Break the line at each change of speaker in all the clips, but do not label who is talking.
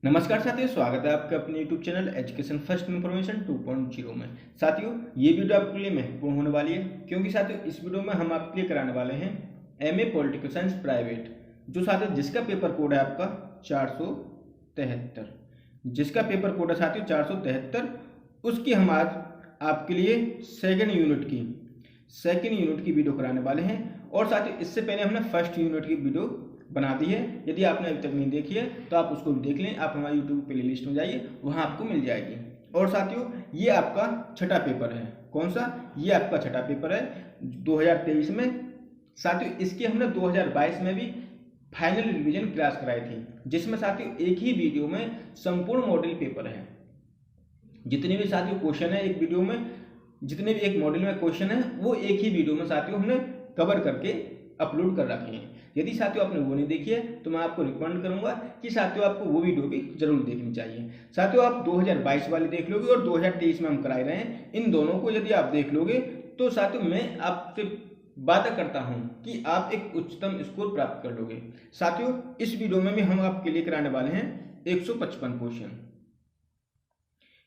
नमस्कार साथियों, स्वागत है आपके अपने YouTube channel education first information 2.0 में। साथियों, ये वीडियो आपके लिए महत्वपूर्ण होने वाली है क्योंकि साथियों इस वीडियो में हम आपके लिए कराने वाले हैं MA पॉलिटिकल साइंस प्राइवेट, जो साथियों जिसका पेपर कोड है आपका 473, जिसका पेपर कोड है साथियों 473। उसकी हम आज आपके लिए सेकेंड यूनिट की वीडियो कराने वाले हैं। और साथियों इससे पहले हमने फर्स्ट यूनिट की वीडियो बना दी है। यदि आपने अभी तक नहीं देखी है तो आप उसको भी देख लें। आप हमारे यूट्यूब प्लेलिस्ट में जाइए, वहाँ आपको मिल जाएगी। और साथियों ये आपका छठा पेपर है। कौन सा? ये आपका छठा पेपर है 2023 में। साथियों इसके हमने 2022 में भी फाइनल रिवीजन क्लास कराई थी, जिसमें साथियों एक ही वीडियो में संपूर्ण मॉडल पेपर है। जितने भी साथियों क्वेश्चन है एक वीडियो में, जितने भी एक मॉडल में क्वेश्चन है वो एक ही वीडियो में साथियों हमने कवर करके अपलोड कर रखे हैं। यदि साथियों आपने वो नहीं देखी है तो मैं आपको रिकमेंड करूंगा कि साथियों आपको वो वीडियो भी जरूर देखनी चाहिए। साथियों आप 2022 वाली देख लोगे और 2023 में हम कराए रहे हैं, इन दोनों को यदि आप देख लोगे तो साथियों मैं आपसे वादा करता हूं कि आप एक उच्चतम स्कोर प्राप्त कर लोगे। साथियों इस वीडियो में भी हम आपके लिए कराने वाले हैं 155 क्वेश्चन।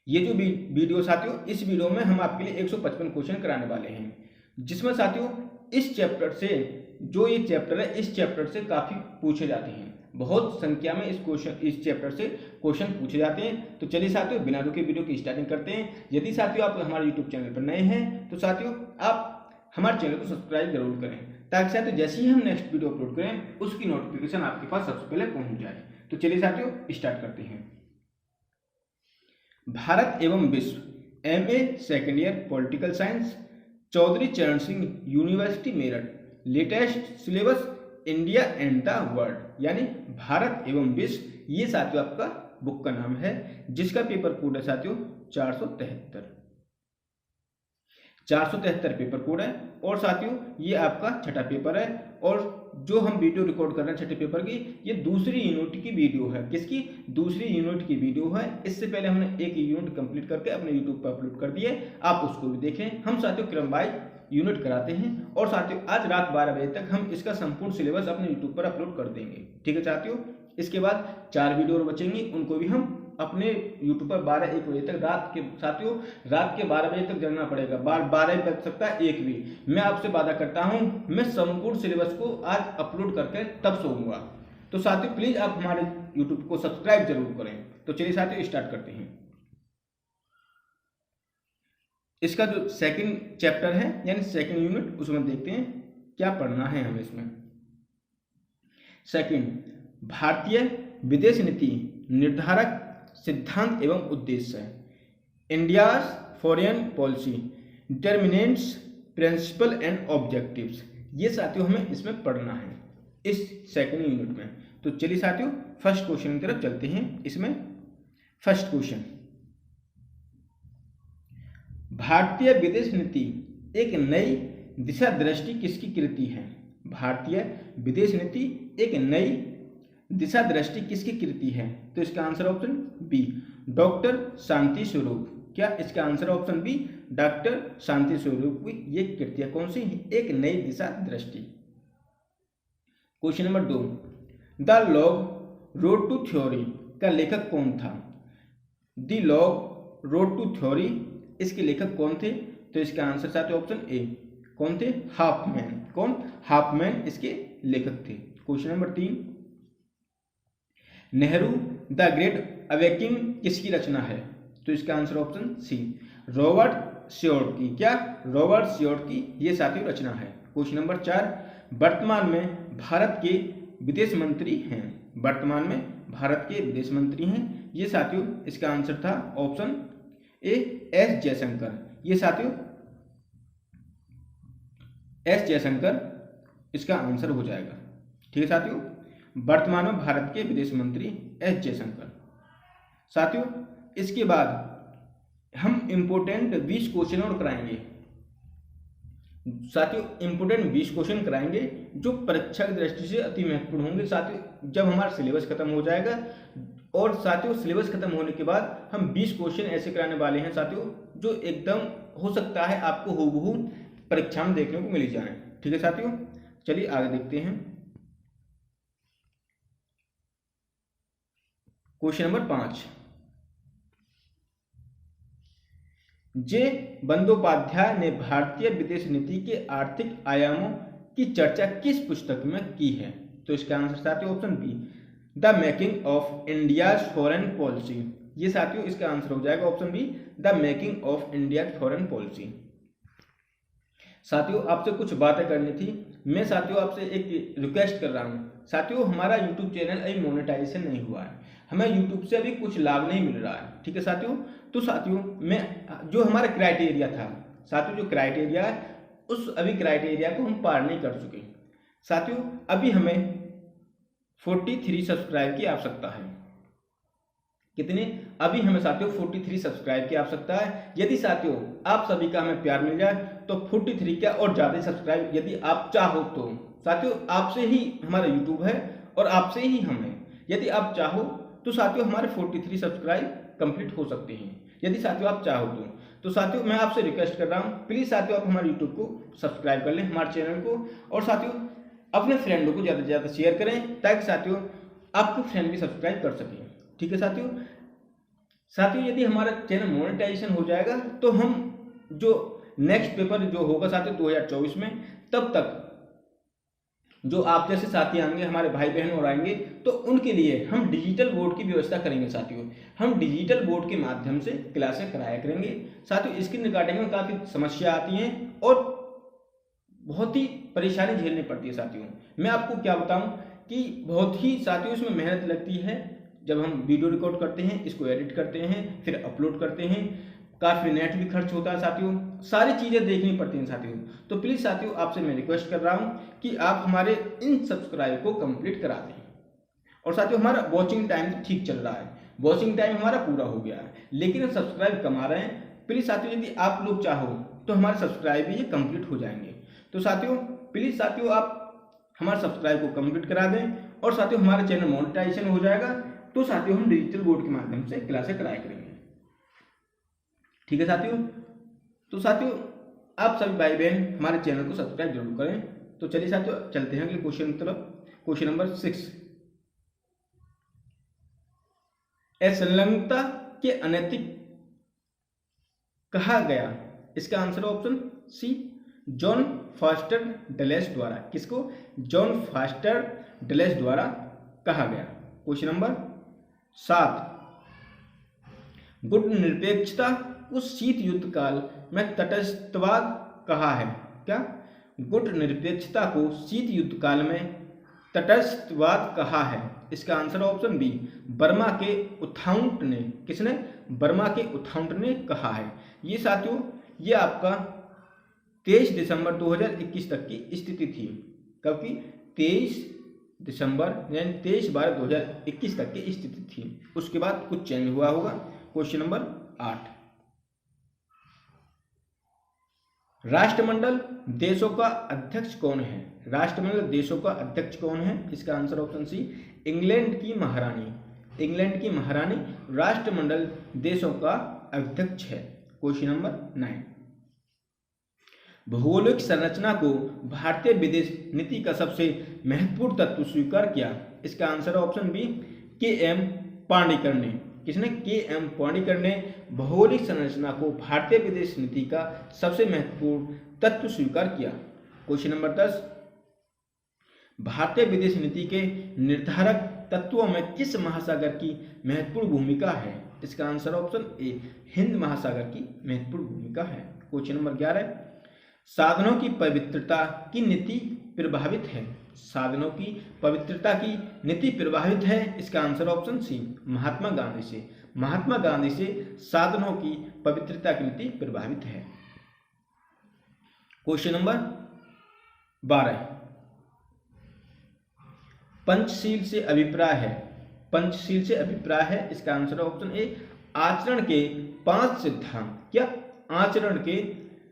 ये जो वीडियो साथियों, इस वीडियो में हम आपके लिए 155 क्वेश्चन कराने वाले हैं, जिसमें साथियों इस चैप्टर से, जो ये चैप्टर है, इस चैप्टर से काफी पूछे जाते हैं। बहुत संख्या में इस चैप्टर से क्वेश्चन पूछे जाते हैं। तो चलिए साथियों बिना रुके वीडियो की स्टार्टिंग करते हैं। यदि साथियों आप हमारे यूट्यूब चैनल पर नए हैं तो साथियों आप हमारे चैनल को सब्सक्राइब जरूर करें, ताकि साथियों जैसे ही हम नेक्स्ट वीडियो अपलोड करें उसकी नोटिफिकेशन आपके पास सबसे पहले पहुंच जाए। तो चलिए साथियों स्टार्ट करते हैं। भारत एवं विश्व MA second year political science, Chaudhary Charan Singh University Meerut, latest syllabus India and the world, यानी भारत एवं विश्व, ये साथियों आपका बुक का नाम है, जिसका पेपर कोड है साथियों 473 पेपर कोड है। और साथियों ये आपका छठा पेपर है। और जो हम वीडियो रिकॉर्ड कर रहे हैं छठे पेपर की, ये दूसरी यूनिट की वीडियो है। किसकी? दूसरी यूनिट की वीडियो है। इससे पहले हमने एक यूनिट कंप्लीट करके अपने यूट्यूब पर अपलोड कर दिए, आप उसको भी देखें। हम साथियों क्रम वाइज यूनिट कराते हैं। और साथियों आज रात 12 बजे तक हम इसका संपूर्ण सिलेबस अपने यूट्यूब पर अपलोड कर देंगे। ठीक है साथियों, इसके बाद 4 वीडियो और बचेंगी, उनको भी हम अपने यूट्यूब पर 12-1 बजे तक, रात के 12 बजे तक जानना पड़ेगा। 12 बज सकता है, 1 भी। मैं आपसे वादा करता हूं मैं संपूर्ण सिलेबस को आज अपलोड करके तब सोऊंगा। तो साथियों प्लीज आप हमारे यूट्यूब को सब्सक्राइब जरूर करें। तो चलिए साथियों स्टार्ट करते हैं। इसका जो सेकंड चैप्टर है यानी सेकंड यूनिट, उसमें देखते हैं क्या पढ़ना है हमें इसमें। सेकंड, भारतीय विदेश नीति निर्धारक सिद्धांत एवं उद्देश्य है। India's foreign policy determinants principal and objectives, ये साथियों हमें इसमें पढ़ना है इस सेकंड यूनिट में। तो चलिए साथियों फर्स्ट क्वेश्चन की तरफ चलते हैं। इसमें फर्स्ट क्वेश्चन, भारतीय विदेश नीति एक नई दिशा दृष्टि किसकी कृति है? भारतीय विदेश नीति एक नई दिशा दृष्टि किसकी कृति है? तो इसका answer option B, doctor Shanti Swarup. क्या इसका answer option B, doctor Shanti Swarup की ये कृति है। कौन सी? एक नई दिशा दृष्टि। Question number 2, the long road to theory का लेखक कौन था? The long road to theory, इसके लेखक कौन थे? तो इसका आंसर साथियों ऑप्शन ए, कौन थे? हाफमैन। कौन? हाफमैन इसके लेखक थे। Question number 3, Nehru the great awaking किसकी रचना है? तो इसका आंसर ऑप्शन सी, रॉबर्ट स्योर्ट की। क्या? रॉबर्ट स्योर्ट की ये साथियों रचना है। क्वेश्चन नंबर 4, वर्तमान में भारत के विदेश मंत्री हैं। वर्तमान में भारत के विदेश मंत्री हैं, ये साथियों इसका आंसर था ऑप्शन ए, एस जयशंकर। ये साथियों एस जयशंकर इसका आंसर हो जाएगा। ठीक है साथियों, वर्तमान में भारत के विदेश मंत्री एस जयशंकर। साथियों इसके बाद हम इंपोर्टेंट 20 क्वेश्चन और कराएंगे। साथियों इंपोर्टेंट 20 क्वेश्चन कराएंगे जो परीक्षा की दृष्टि से अति महत्वपूर्ण होंगे। साथियों जब हमारा सिलेबस खत्म हो जाएगा, और साथियों सिलेबस खत्म होने के बाद हम 20 क्वेश्चन ऐसे कराने वाले हैं साथियों, जो एकदम हो सकता है आपको हूबहू परीक्षा में देखने को मिल जाए। ठीक है साथियों, चलिए आगे देखते हैं। क्वेश्चन नंबर 5, जे बंदोपाध्याय ने भारतीय विदेश नीति के आर्थिक आयामों की चर्चा किस पुस्तक में की है? तो इसका आंसर साथियों option b, the making of India's foreign policy. ये साथियों इसका आंसर हो जाएगा option b, the making of India's foreign policy. साथियों आपसे कुछ बातें करनी थी। मैं साथियों आपसे एक रिक्वेस्ट कर रहा हूँ। साथियों हमारा यूट्यूब चैनल अभी मोनेटाइजेशन नहीं हुआ है, हमें यूट्यूब से अभी कुछ लाभ नहीं मिल रहा है, ठीक है साथियों। तो साथियों मैं जो हमारा क्राइटेरिया था, साथियों जो क्राइटेरिया है उस अभी क्राइटेरिया को हम पार नहीं कर चुके। साथियों अभी हमें 43 सब्सक्राइब की आवश्यकता है। कितने? अभी हमें साथियों 43 सब्सक्राइब की आवश्यकता है। यदि साथियों आप सभी का हमें प्यार मिल जाए तो 43 क्या और ज़्यादा सब्सक्राइब यदि आप चाहो तो साथियों आपसे ही हमारा यूट्यूब है और आपसे ही हम हैं। यदि आप चाहो तो साथियों हमारे 43 सब्सक्राइब कंप्लीट हो सकते हैं, यदि साथियों आप चाहो तो साथियों मैं आपसे रिक्वेस्ट कर रहा हूँ, प्लीज़ साथियों आप हमारे यूट्यूब को सब्सक्राइब कर लें, हमारे चैनल को, और साथियों अपने फ्रेंडों को ज़्यादा से ज़्यादा शेयर करें ताकि साथियों आपके फ्रेंड भी सब्सक्राइब कर सकें, ठीक है साथियों यदि हमारा चैनल मोनेटाइजेशन हो जाएगा तो हम जो नेक्स्ट पेपर जो होगा साथियों 2024 में, तब तक जो आप जैसे साथी आएंगे, हमारे भाई बहन और आएंगे, तो उनके लिए हम डिजिटल बोर्ड की व्यवस्था करेंगे साथियों। हम डिजिटल बोर्ड के माध्यम से क्लासें कराया करेंगे साथियों। इसकी रिकॉर्डिंग में काफ़ी समस्या आती हैं और बहुत ही परेशानी झेलनी पड़ती है साथियों। मैं आपको क्या बताऊं कि बहुत ही साथियों इसमें मेहनत लगती है। जब हम वीडियो रिकॉर्ड करते हैं, इसको एडिट करते हैं, फिर अपलोड करते हैं, काफ़ी नेट भी खर्च होता है साथियों, सारी चीज़ें देखनी पड़ती हैं साथियों। तो प्लीज़ साथियों आपसे मैं रिक्वेस्ट कर रहा हूँ कि आप हमारे इन सब्सक्राइब को कंप्लीट करा दें। और साथियों हमारा वॉचिंग टाइम ठीक चल रहा है, वॉचिंग टाइम हमारा पूरा हो गया है, लेकिन हम सब्सक्राइब कमा रहे हैं। प्लीज़ साथियों यदि आप लोग चाहो तो हमारे सब्सक्राइब भी ये कंप्लीट हो जाएंगे। तो साथियों प्लीज़ साथियों आप हमारे सब्सक्राइब को कंप्लीट करा दें, और साथियों हमारा चैनल मोनेटाइजेशन हो जाएगा तो साथियों हम डिजिटल बोर्ड के माध्यम से क्लासें कराया करेंगे, ठीक है साथियों। तो साथियों आप सभी भाई बहन हमारे चैनल को सब्सक्राइब जरूर करें। तो चलिए साथियों चलते हैं अगले क्वेश्चन की तरफ। क्वेश्चन नंबर 6, असंलग्नता के अनैतिक कहा गया? इसका answer option c, John Foster Dulles द्वारा। किसको? जॉन फॉस्टर डलेस द्वारा कहा गया। क्वेश्चन नंबर 7, गुट निरपेक्षता को शीत युद्ध काल में तटस्थवाद कहा है? क्या? गुट निरपेक्षता को शीत युद्ध काल में तटस्थवाद कहा है? इसका आंसर ऑप्शन बी, बर्मा के उथाउंट ने। किसने? बर्मा के उथाउंट ने कहा है। ये साथियों ये आपका 23 दिसंबर 2021 तक की स्थिति थी। कब की? 23 दिसंबर यानी 23/12/2021 तक की स्थिति थी। उसके बाद कुछ चेंज हुआ होगा। क्वेश्चन नंबर 8, राष्ट्रमंडल देशों का अध्यक्ष कौन है? राष्ट्रमंडल देशों का अध्यक्ष कौन है? इसका आंसर ऑप्शन सी, इंग्लैंड की महारानी। इंग्लैंड की महारानी राष्ट्रमंडल देशों का अध्यक्ष है। क्वेश्चन नंबर 9, भौगोलिक संरचना को भारतीय विदेश नीति का सबसे महत्वपूर्ण तत्व स्वीकार किया? इसका answer option B, KM. Pednekar ने। किसने? के.एम. पांडेकर ने भौगोलिक संरचना को भारतीय विदेश नीति का सबसे महत्वपूर्ण तत्व स्वीकार किया। क्वेश्चन नंबर 10, भारतीय विदेश नीति के निर्धारक तत्वों में किस महासागर की महत्वपूर्ण भूमिका है? इसका आंसर ऑप्शन ए, हिंद महासागर की महत्वपूर्ण भूमिका है। क्वेश्चन नंबर 11, साधनों की पवित्रता की नीति प्रभावित है? साधनों की पवित्रता की नीति प्रभावित है? इसका आंसर ऑप्शन सी, महात्मा गांधी से। महात्मा गांधी से साधनों की पवित्रता की नीति प्रभावित है। क्वेश्चन नंबर 12, पंचशील से अभिप्राय है? पंचशील से अभिप्राय है, इसका आंसर ऑप्शन ए, आचरण के 5 सिद्धांत। क्या? आचरण के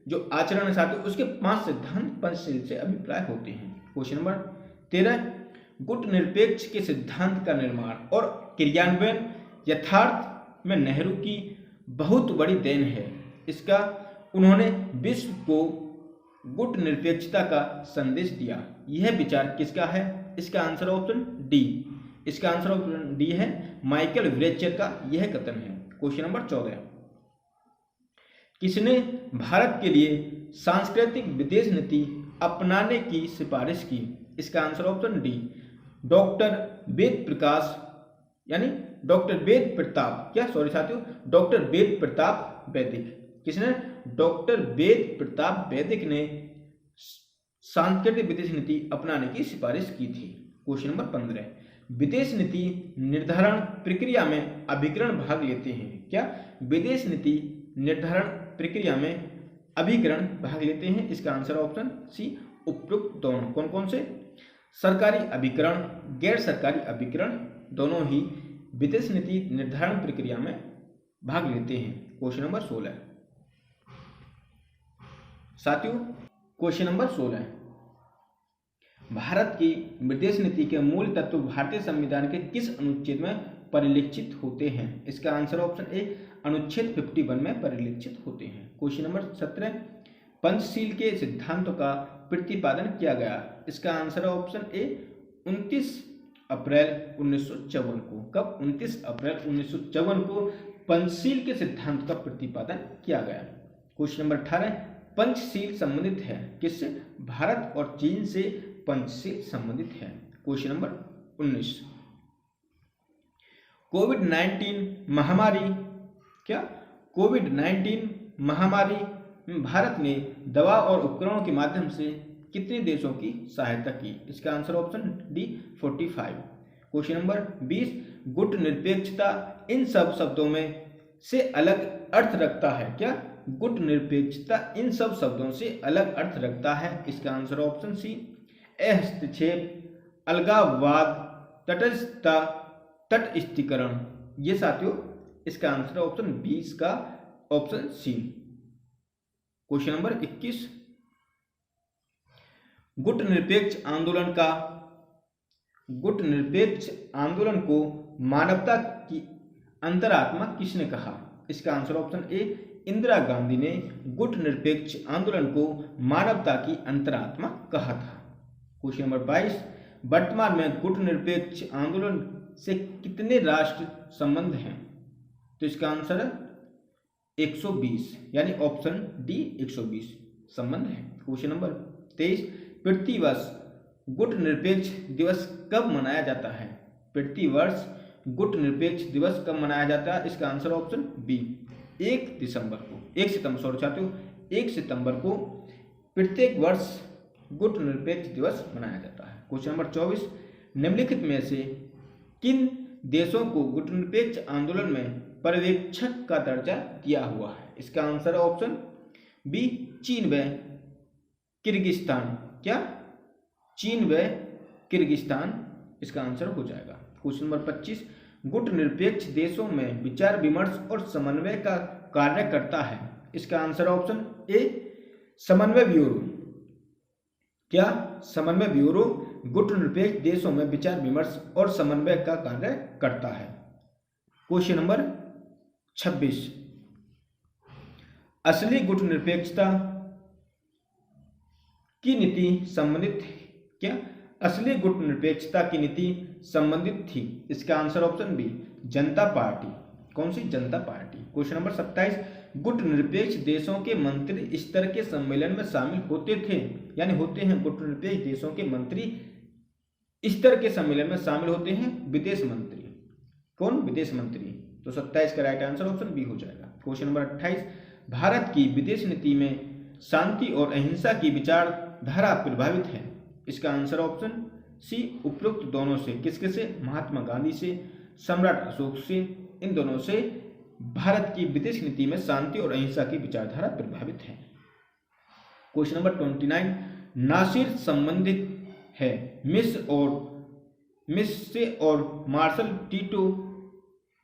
जो आचरण है साथियों उसके 5 सिद्धांत पंचशील से अभिप्राय होते हैं। क्वेश्चन नंबर 13, गुट निरपेक्ष के सिद्धांत का निर्माण और क्रियान्वयन यथार्थ में नेहरू की बहुत बड़ी देन है। इसका उन्होंने विश्व को गुट निरपेक्षता का संदेश दिया। यह विचार किसका है? इसका आंसर ऑप्शन डी, इसका आंसर ऑप्शन डी है माइकल व्रेचर का यह कथन है। क्वेश्चन नंबर 14, किसने भारत के लिए सांस्कृतिक विदेश नीति अपनाने की सिफारिश की? इसका answer option D doctor Ved Prakash यानी डॉक्टर वेद प्रताप डॉक्टर वेद प्रताप वैदिक। किसने? डॉक्टर वेद प्रताप वैदिक ने सांस्कृतिक विदेश नीति अपनाने की सिफारिश की थी। क्वेश्चन नंबर 15, विदेश नीति निर्धारण प्रक्रिया में अभिकरण भाग लेते हैं क्या? विदेश नीति निर्धारण प्रक्रिया में अभिकरण भाग लेते हैं। इसका आंसर ऑप्शन सी उपयुक्त दोनों। कौन कौन से? सरकारी अभिकरण, गैर सरकारी अभिकरण, दोनों ही विदेश नीति निर्धारण प्रक्रिया में भाग लेते हैं। क्वेश्चन नंबर 16 साथियों, क्वेश्चन नंबर 16, भारत की विदेश नीति के मूल तत्व भारतीय संविधान के किस अनुच्छेद में परिलक्षित होते हैं? इसका आंसर ऑप्शन ए अनुच्छेद 51 में परिलक्षित होते हैं। क्वेश्चन नंबर 17, पंचशील के सिद्धांतों का प्रतिपादन किया गया। इसका आंसर ऑप्शन ए 29 अप्रैल 1954 को। कब? 29 अप्रैल 1954 को पंचशील के सिद्धांत का प्रतिपादन किया गया। क्वेश्चन नंबर 18, पंचशील संबंधित है किससे? भारत और चीन से पंचशील संबंधित है। क्वेश्चन नंबर 19, कोविड-19 महामारी कोविड-19 महामारी में भारत ने दवा और उपकरणों के माध्यम से कितने देशों की सहायता की? इसका answer option D 45। Question number 20, गुट निरपेक्षता इन सब शब्दों में से अलग अर्थ रखता है क्या? गुट निरपेक्षता इन सब शब्दों से अलग अर्थ रखता है। इसका आंसर ऑप्शन सी हस्तक्षेप, अलगाववाद, तटस्थता, तटस्थीकरण। ये साथियों इसका आंसर ऑप्शन 20 का ऑप्शन सी। क्वेश्चन नंबर 21, गुट निरपेक्ष आंदोलन को मानवता की अंतरात्मा किसने कहा? इसका आंसर ऑप्शन ए इंदिरा गांधी ने गुट निरपेक्ष आंदोलन को मानवता की अंतरात्मा कहा था। क्वेश्चन नंबर 22, वर्तमान में गुट निरपेक्ष आंदोलन से कितने राष्ट्र संबंध हैं? तो इसका आंसर है 120 यानी ऑप्शन डी 120 संबंध है। क्वेश्चन नंबर 23, प्रतिवर्ष गुट निरपेक्ष दिवस कब मनाया जाता है? प्रतिवर्ष गुट निरपेक्ष दिवस कब मनाया जाता है? इसका आंसर ऑप्शन बी 1 सितंबर को प्रत्येक वर्ष गुट निरपेक्ष दिवस मनाया जाता है। क्वेश्चन नंबर 24, निम्नलिखित में से किन देशों को गुट निरपेक्ष आंदोलन में पर्यवेक्षक का दर्जा दिया हुआ है? इसका आंसर ऑप्शन बी चीन व किर्गिस्तान। क्या? चीन व किर्गिस्तान इसका आंसर हो जाएगा। क्वेश्चन नंबर 25, गुट निरपेक्ष देशों में विचार विमर्श और समन्वय का कार्य करता है। इसका आंसर ऑप्शन ए समन्वय ब्यूरो। क्या? समन्वय ब्यूरो गुट निरपेक्ष देशों में विचार विमर्श और समन्वय का कार्य करता है। क्वेश्चन नंबर 26, असली गुट निरपेक्षता की नीति संबंधित क्या? असली गुट निरपेक्षता की नीति संबंधित थी। इसका आंसर ऑप्शन बी जनता पार्टी। कौन सी? जनता पार्टी। क्वेश्चन नंबर 27, गुट निरपेक्ष देशों के मंत्री स्तर के सम्मेलन में शामिल होते थे यानी होते हैं। गुट निरपेक्ष देशों के मंत्री स्तर के सम्मेलन में शामिल होते हैं विदेश मंत्री। कौन? विदेश मंत्री। तो 27 का राइट आंसर ऑप्शन बी हो जाएगा। क्वेश्चन नंबर 28, भारत की विदेश नीति में शांति और अहिंसा की विचारधारा प्रभावित है। इसका आंसर ऑप्शन सी उपरोक्त दोनों से। किसके से? महात्मा गांधी से, सम्राट अशोक से। इन दोनों से भारत की विदेश नीति में शांति और अहिंसा की विचारधारा प्रभावित है। क्वेश्चन नंबर 29, नासिर संबंधित है मिस्र और मार्शल टीटो।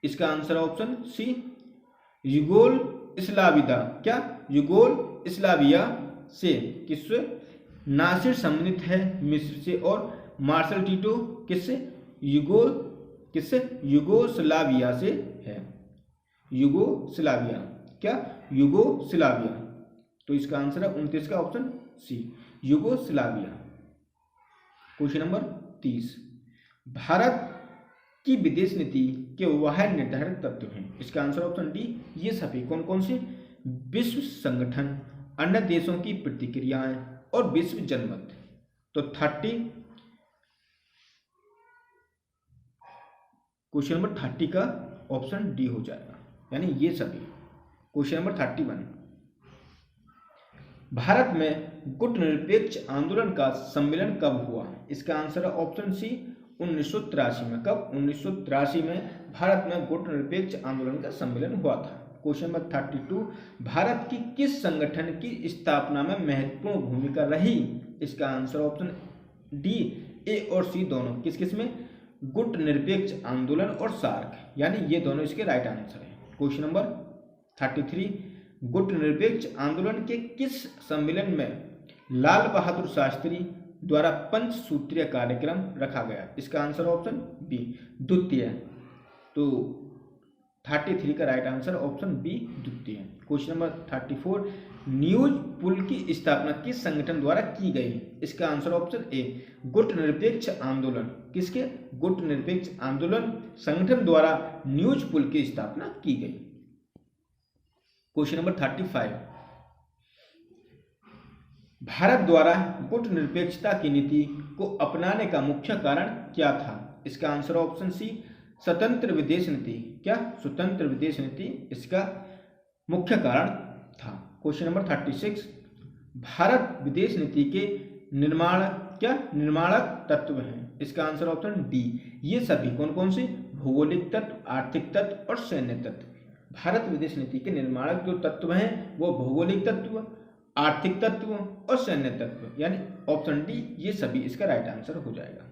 इसका आंसर ऑप्शन सी युगोस्लाविया। क्या? युगोस्लाविया से। किससे? नासिर संबंधित है मिस्र से और मार्शल टीटो किससे? युगोस्लाविया से है। युगोस्लाविया। क्या? युगोस्लाविया। तो इसका आंसर है 29 का option c Yugoslavia. Question number 30, Bharat की विदेश नीति के वह निर्धारक तत्व हैं? इसका आंसर ऑप्शन डी, ये सभी कौन कौन से? विश्व संगठन, अन्य देशों की प्रतिक्रियाएं और विश्व जनमत। तो 30 क्वेश्चन नंबर 30 का ऑप्शन डी हो जाएगा, यानी ये सभी। क्वेश्चन नंबर 31, भारत में गुट निरपेक्ष आंदोलन का सम्मेलन कब हुआ? इसका आंसर है ऑप्शन सी, 1983 में। कब? 1983 में भारत में गुट निरपेक्ष आंदोलन का सम्मेलन हुआ था। क्वेश्चन नंबर 32, भारत की किस संगठन की स्थापना में महत्वपूर्ण भूमिका रही? इसका आंसर ऑप्शन डी, ए और सी दोनों। किस किस में? गुट निरपेक्ष आंदोलन और सार्क, यानी ये दोनों इसके राइट आंसर है। क्वेश्चन नंबर 33, गुट निरपेक्ष आंदोलन के किस सम्मेलन में लाल बहादुर शास्त्री द्वारा पंचसूत्रीय कार्यक्रम रखा गया? इसका आंसर ऑप्शन बी, द्वितीय। तो 33 का राइट आंसर ऑप्शन बी, द्वितीय। क्वेश्चन नंबर 34, न्यूज पुल की स्थापना किस संगठन द्वारा की गई? इसका आंसर ऑप्शन ए, गुट निरपेक्ष आंदोलन। किसके? गुट निरपेक्ष आंदोलन संगठन द्वारा न्यूज पुल की स्थापना की गई। क्वेश्चन नंबर 35, भारत द्वारा गुट निरपेक्षता की नीति को अपनाने का मुख्य कारण क्या था? इसका आंसर ऑप्शन सी, स्वतंत्र विदेश नीति। क्या? स्वतंत्र विदेश नीति इसका मुख्य कारण था। क्वेश्चन नंबर 36, भारत विदेश नीति के निर्माणक तत्व हैं? इसका आंसर ऑप्शन डी, ये सभी कौन कौन से? भौगोलिक तत्व, आर्थिक तत्व और सैन्य तत्व। भारत विदेश नीति के निर्माणक जो तत्व हैं वो भौगोलिक तत्व, आर्थिक तत्व और सैन्य तत्व, यानी ऑप्शन डी, ये सभी इसका राइट आंसर हो जाएगा।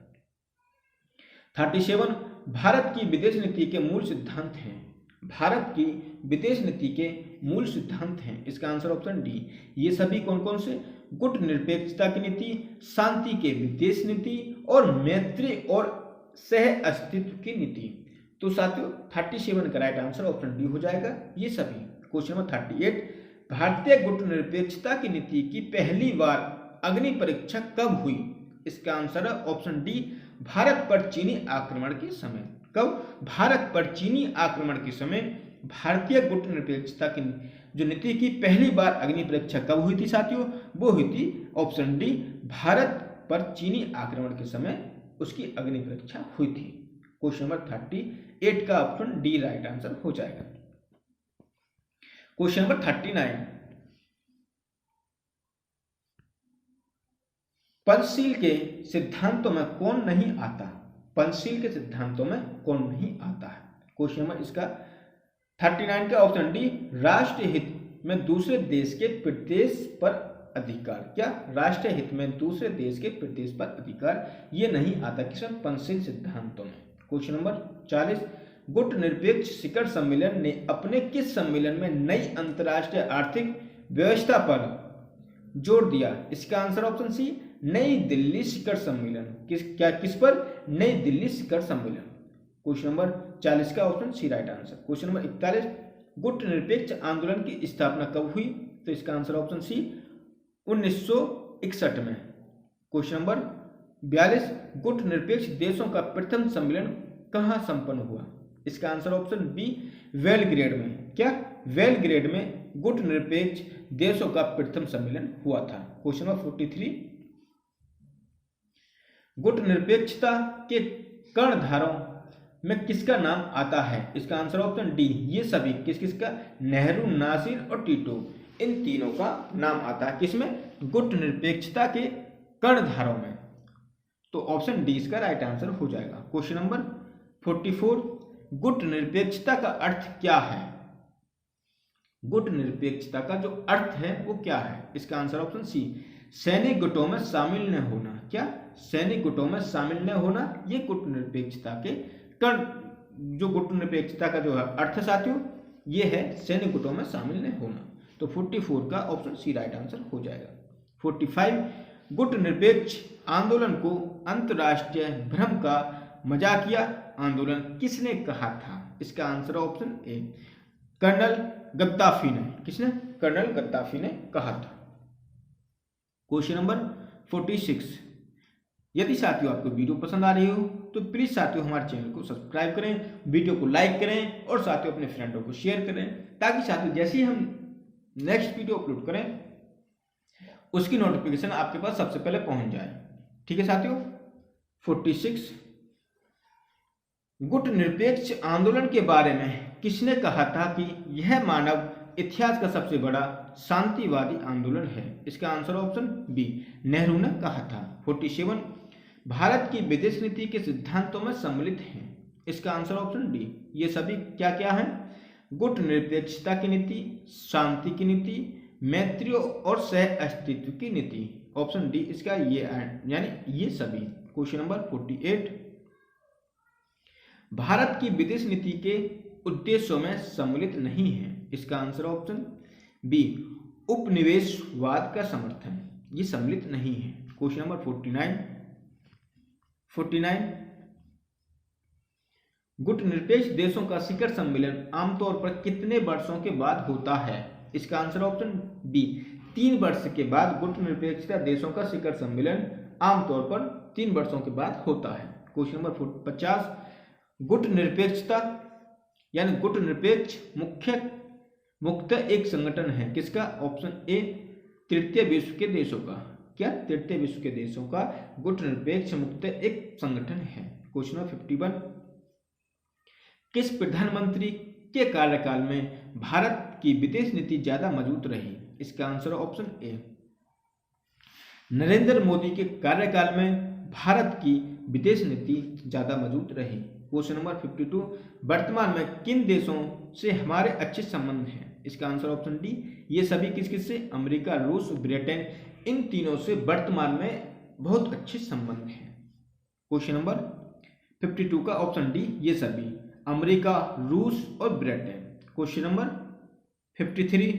37, भारत की विदेश नीति के मूल सिद्धांत हैं? भारत की विदेश नीति के मूल सिद्धांत हैं? इसका आंसर ऑप्शन डी, ये सभी कौन कौन से? गुट निरपेक्षता की नीति, शांति के विदेश नीति और मैत्री और सह अस्तित्व की नीति। तो साथियों 37 का राइट आंसर ऑप्शन डी हो जाएगा, ये सभी। क्वेश्चन नंबर 38, भारतीय गुट निरपेक्षता की नीति की पहली बार अग्नि परीक्षा कब हुई? इसका आंसर है ऑप्शन डी, भारत पर चीनी आक्रमण के समय। कब? भारत पर चीनी आक्रमण के समय भारतीय गुट निरपेक्षता की जो नीति की पहली बार अग्नि परीक्षा कब हुई थी साथियों? वो हुई थी ऑप्शन डी, भारत पर चीनी आक्रमण के समय उसकी अग्नि परीक्षा हुई थी। क्वेश्चन नंबर 38 का ऑप्शन डी राइट आंसर हो जाएगा। क्वेश्चन नंबर 39, पंचशील के सिद्धांतों में कौन नहीं आता? पंचशील के सिद्धांतों में कौन नहीं आता है? क्वेश्चन नंबर इसका 39 का ऑप्शन डी, राष्ट्र हित में दूसरे देश के प्रदेश पर अधिकार। क्या? राष्ट्र हित में दूसरे देश के प्रदेश पर अधिकार, ये नहीं आता किसमें? पंचशील सिद्धांतों में। क्वेश्चन नंबर 40, गुट निरपेक्ष शिखर सम्मेलन ने अपने किस सम्मेलन में नई अंतर्राष्ट्रीय आर्थिक व्यवस्था पर जोर दिया? इसका आंसर ऑप्शन सी, नई दिल्ली शिखर सम्मेलन। किस पर? नई दिल्ली शिखर सम्मेलन। क्वेश्चन नंबर 40 का option c right answer. Question number 41, गुट निरपेक्ष आंदोलन की स्थापना कब हुई? तो इसका आंसर ऑप्शन सी, 1961 में। क्वेश्चन नंबर 42, गुट निरपेक्ष देशों का प्रथम सम्मेलन कहाँ संपन्न हुआ? इसका आंसर ऑप्शन बी, बेलग्रेड में। क्या? बेलग्रेड में गुट निरपेक्ष देशों का प्रथम सम्मेलन हुआ था। क्वेश्चन नंबर 43, गुट निरपेक्षता के कर्णधारों में किसका नाम आता है? इसका आंसर ऑप्शन डी, ये सभी किसका? नेहरू, नासिर और टीटो, इन तीनों का नाम आता है किसमें? गुट निरपेक्षता के कर्णधारों में। तो ऑप्शन डी इसका राइट आंसर हो जाएगा। क्वेश्चन नंबर 44, गुट निरपेक्षता का अर्थ क्या है? गुट निरपेक्षता का जो अर्थ है वो क्या है? इसका आंसर ऑप्शन सी, सैनिक गुटों में शामिल न होना। क्या? सैनिक गुटों में शामिल न होना, ये गुट निरपेक्षता के जो गुट निरपेक्षता का जो है अर्थ साथियों, ये है सैनिक गुटों में शामिल न होना। तो 44 का ऑप्शन सी राइट आंसर हो जाएगा। 45, गुट निरपेक्ष आंदोलन को अंतर्राष्ट्रीय भ्रम का मजाकिया आंदोलन किसने कहा था? इसका answer option a, colonel Gaddafi ने। किसने? कर्नल गद्दाफी ने कहा था। क्वेश्चन नंबर 46, यदि साथियों आपको वीडियो पसंद आ रही हो तो प्लीज़ साथियों हमारे चैनल को सब्सक्राइब करें, वीडियो को लाइक करें और साथियों अपने फ्रेंडों को शेयर करें, ताकि साथियों जैसे ही हम नेक्स्ट वीडियो अपलोड करें उसकी नोटिफिकेशन आपके पास सबसे पहले पहुंच जाए। ठीक है साथियों। 46 गुट निरपेक्ष आंदोलन के बारे में किसने कहा था कि यह मानव इतिहास का सबसे बड़ा शांतिवादी आंदोलन है? इसका आंसर ऑप्शन बी, नेहरू ने कहा था। 47 भारत की विदेश नीति के सिद्धांतों में सम्मिलित हैं। इसका आंसर ऑप्शन डी। ये सभी क्या क्या है? गुट निरपेक्षता की नीति, शांति की नीति, मैत्री और सह अस्तित्व की नीति। ऑप्शन डी इसका ये यानी ये सभी। क्वेश्चन नंबर 48 भारत की विदेश नीति के उद्देश्यों में सम्मिलित नहीं है। इसका आंसर ऑप्शन बी, उपनिवेशवाद का समर्थन। ये सम्मिलित नहीं है। क्वेश्चन नंबर 49 गुट निरपेक्ष देशों का शिखर सम्मेलन आमतौर पर कितने वर्षों के बाद होता है? इसका आंसर ऑप्शन बी, 3 वर्ष के बाद गुट निरपेक्षता देशों का शिखर सम्मेलन आमतौर पर 3 वर्षों के बाद होता है। क्वेश्चन नंबर 50 गुट निरपेक्षता यानी गुट निरपेक्ष मुख्यतः एक संगठन है। किसका? ऑप्शन ए, तृतीय विश्व के देशों का। क्या? तृतीय विश्व के देशों का गुट निरपेक्ष मुख्यतः एक संगठन है। क्वेश्चन नंबर 51 किस प्रधानमंत्री के कार्यकाल में भारत की विदेश नीति ज्यादा मजबूत रही? इसका आंसर ऑप्शन ए, नरेंद्र मोदी के कार्यकाल में भारत की विदेश नीति ज्यादा मजबूत रही। क्वेश्चन नंबर 52 वर्तमान में किन देशों से हमारे अच्छे संबंध हैं? इसका आंसर ऑप्शन डी, ये सभी किस किस से? अमेरिका, रूस, ब्रिटेन, इन तीनों से वर्तमान में बहुत अच्छे संबंध हैं। क्वेश्चन नंबर 52 का ऑप्शन डी, ये सभी अमेरिका, रूस और ब्रिटेन। क्वेश्चन नंबर 53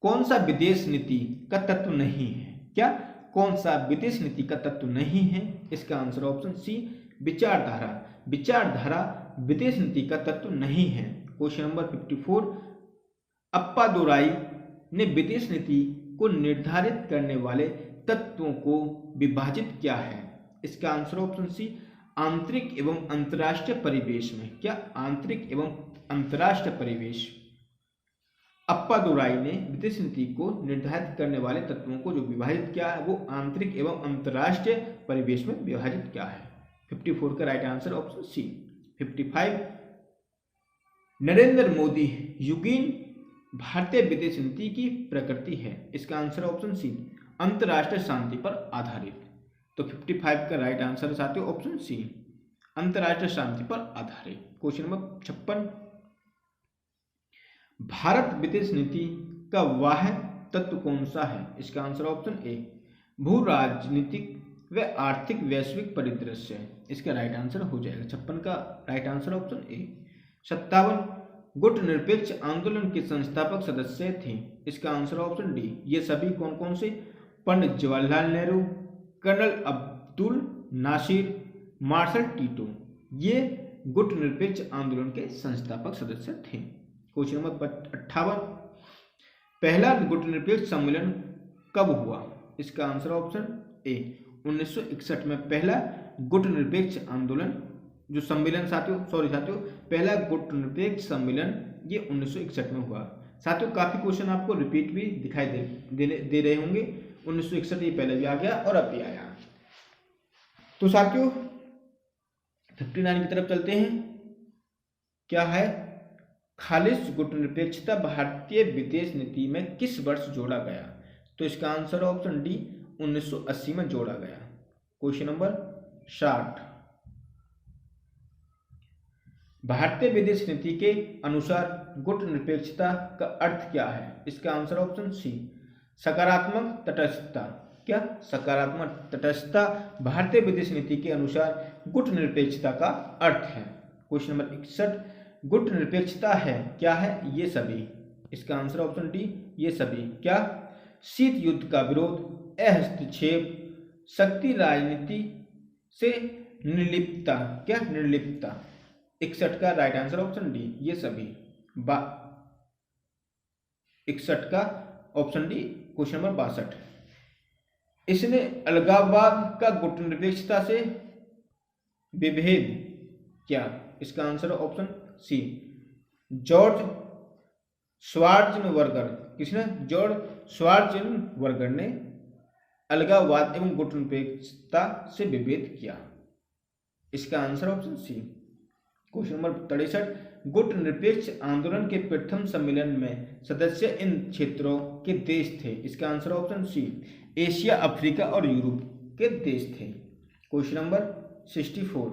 कौन सा विदेश नीति का तत्व नहीं है? क्या? कौन सा विदेश नीति का तत्व नहीं है? इसका आंसर ऑप्शन सी, विचारधारा। विचारधारा विदेश नीति का तत्व नहीं है। क्वेश्चन नंबर 54 अप्पादोराई ने विदेश नीति को निर्धारित करने वाले तत्वों को विभाजित किया है। इसका आंसर ऑप्शन सी, आंतरिक एवं अंतर्राष्ट्रीय परिवेश में। क्या? आंतरिक एवं अंतर्राष्ट्रीय परिवेश। अप्पादोराई ने विदेश नीति को निर्धारित करने वाले तत्वों को जो विभाजित किया है वो आंतरिक एवं अंतर्राष्ट्रीय परिवेश में विभाजित किया है। 54 का right answer option C. 55 Narendra Modi युगीन भारतीय विदेश नीति की प्रकृति है। इसका आंसर ऑप्शन सी, अंतर्राष्ट्रीय शांति पर आधारित। तो 55 का राइट आंसर साथियों ऑप्शन सी, अंतर्राष्ट्रीय शांति पर आधारित। क्वेश्चन नंबर 56 भारत विदेश नीति का वाह तत्व कौन सा है? इसका आंसर ऑप्शन ए, भू राजनीतिक व आर्थिक वैश्विक परिदृश्य। इसका राइट आंसर हो जाएगा 56 का राइट आंसर ऑप्शन ए। 57 गुट निरपेक्ष आंदोलन के संस्थापक सदस्य थे। इसका आंसर ऑप्शन डी, ये सभी कौन कौन से? Pandit Jawaharlal Nehru, Colonel Abdul Nasser, Marshal Tito. ये गुट निरपेक्ष आंदोलन के संस्थापक सदस्य थे। क्वेश्चन नंबर 58 पहला गुट निरपेक्ष सम्मेलन कब हुआ? इसका आंसर ऑप्शन ए, 1961 में पहला गुट निरपेक्ष आंदोलन जो सम्मेलन साथियों पहला गुट निरपेक्ष सम्मेलन ये 1961 में हुआ। साथियों काफी क्वेश्चन आपको रिपीट भी दिखाई दे रहे होंगे। 1961 ये पहले भी आ गया और अब भी आया। तो साथियों 59 की तरफ चलते हैं। क्या है? खालिश गुट निरपेक्षता भारतीय विदेश नीति में किस वर्ष जोड़ा गया? तो इसका आंसर ऑप्शन डी, 1980 में जोड़ा गया। क्वेश्चन नंबर 60 भारतीय विदेश नीति के अनुसार गुट निरपेक्षता का अर्थ क्या है? इसका आंसर ऑप्शन सी, सकारात्मक तटस्थता। क्या? सकारात्मक तटस्थता भारतीय विदेश नीति के अनुसार गुट निरपेक्षता का अर्थ है। क्वेश्चन नंबर 61 गुट निरपेक्षता है क्या है? ये सभी। इसका आंसर ऑप्शन डी, ये सभी। क्या? शीत युद्ध का विरोध, हस्तक्षेप, शक्ति राजनीति से निर्लिप्तता। क्या? निर्लिप्तता। 61 का राइट आंसर ऑप्शन डी, ये सभी। 61 का ऑप्शन डी। क्वेश्चन नंबर 62 इसने अलगाववाद का गुटनिरपेक्षता से विभेद किया। इसका आंसर ऑप्शन सी, जॉर्ज श्वार्ज़ेनेगर। किसने? जॉर्ज श्वार्ज़ेनेगर ने अलगाववाद एवं गुटनिरपेक्षता से विभेद किया। इसका answer option c. Question number 63, गुटनिरपेक्ष आंदोलन के प्रथम सम्मेलन में सदस्य इन क्षेत्रों के देश थे। इसका answer option c, Asia, Africa और यूरोप के देश थे। क्वेश्चन नंबर 64,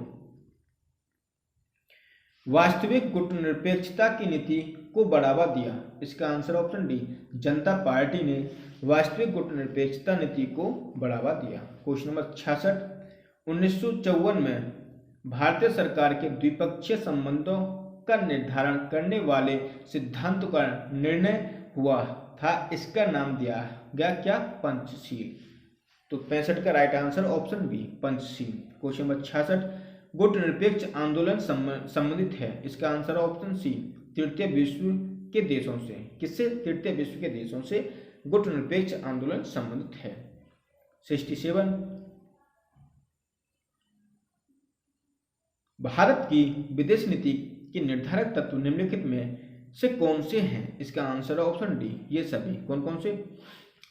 वास्तविक गुटनिरपेक्षता की नीति को बढ़ावा दिया। इसका आंसर ऑप्शन डी, जनता पार्टी ने वास्तविक गुटनिरपेक्षता नीति को बढ़ावा दिया। क्वेश्चन नंबर 66, 1954 में भारतीय सरकार के द्विपक्षीय संबंधों का निर्धारण करने वाले सिद्धांत का निर्णय हुआ था। इसका नाम दिया गया क्या? पंचशील। तो 65 का right answer option b, Panchsheel. Question number 66, गुटनिरपेक्ष आंदोलन संबंधित है। इसका आंसर ऑप्शन सी, तृतीय विश्व के देशों से। किससे? तृतीय विश्व के देशों से गुटनिरपेक्ष आंदोलन संबंधित है। 67, भारत की विदेश नीति के निर्धारक तत्व निम्नलिखित में से कौन से हैं? इसका आंसर ऑप्शन डी, ये सभी। कौन कौन से?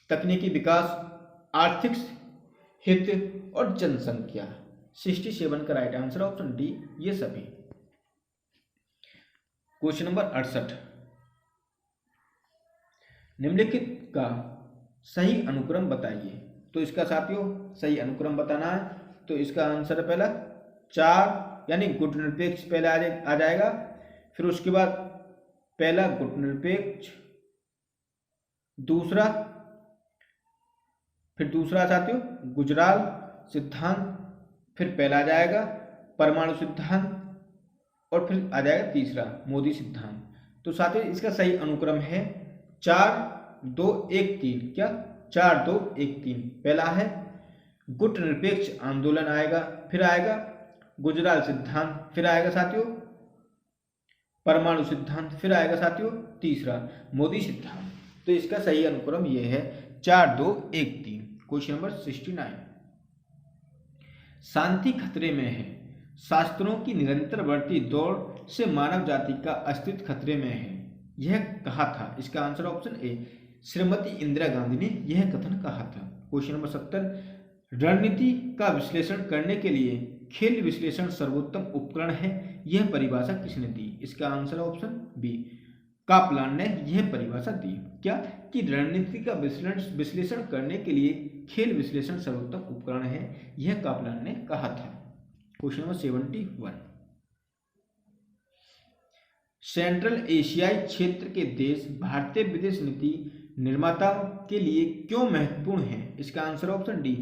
तकनीकी विकास, आर्थिक हित और जनसंख्या। 67 का राइट आंसर ऑप्शन डी, ये सभी। क्वेश्चन नंबर 68, निम्नलिखित का सही अनुक्रम बताइए। तो इसका साथियों सही अनुक्रम बताना है, तो इसका आंसर है पहला 4, यानी गुटनिरपेक्ष पहले आ जाएगा, फिर उसके बाद पहला गुटनिरपेक्ष, दूसरा, फिर दूसरा साथियों गुजराल सिद्धांत, फिर पहला आ जाएगा परमाणु सिद्धांत, और फिर आ जाएगा तीसरा मोदी सिद्धांत। तो साथियों इसका सही अनुक्रम है 4, 2, 1, 3। क्या? 4, 2, 1, 3। पहला है गुटनिरपेक्ष आंदोलन आएगा, फिर आएगा गुजराल सिद्धांत, फिर आएगा साथियों परमाणु सिद्धांत, फिर आएगा साथियों तीसरा मोदी सिद्धांत। तो इसका सही अनुक्रम ये है 4, 2, 1, 3। क्वेश्चन नंबर 69, शांति खतरे में है। शास्त्रों की निरंतर बढ़ती दौड़ से मानव जाति का अस्तित्व खतरे में है, यह कहा था। इसका आंसर ऑप्शन ए, श्रीमती इंदिरा गांधी ने यह कथन कहा था। क्वेश्चन नंबर 70, रणनीति का विश्लेषण करने के लिए खेल विश्लेषण सर्वोत्तम उपकरण है, यह परिभाषा किसने दी? इसका आंसर ऑप्शन बी, कापलान ने यह परिभाषा दी। क्या? कि रणनीति का विश्लेषण करने के लिए खेल विश्लेषण सर्वोत्तम उपकरण है, यह कापलान ने कहा था। क्वेश्चन नंबर 71, सेंट्रल एशियाई क्षेत्र के देश भारतीय विदेश नीति निर्माताओं के लिए क्यों महत्वपूर्ण है? इसका आंसर ऑप्शन डी,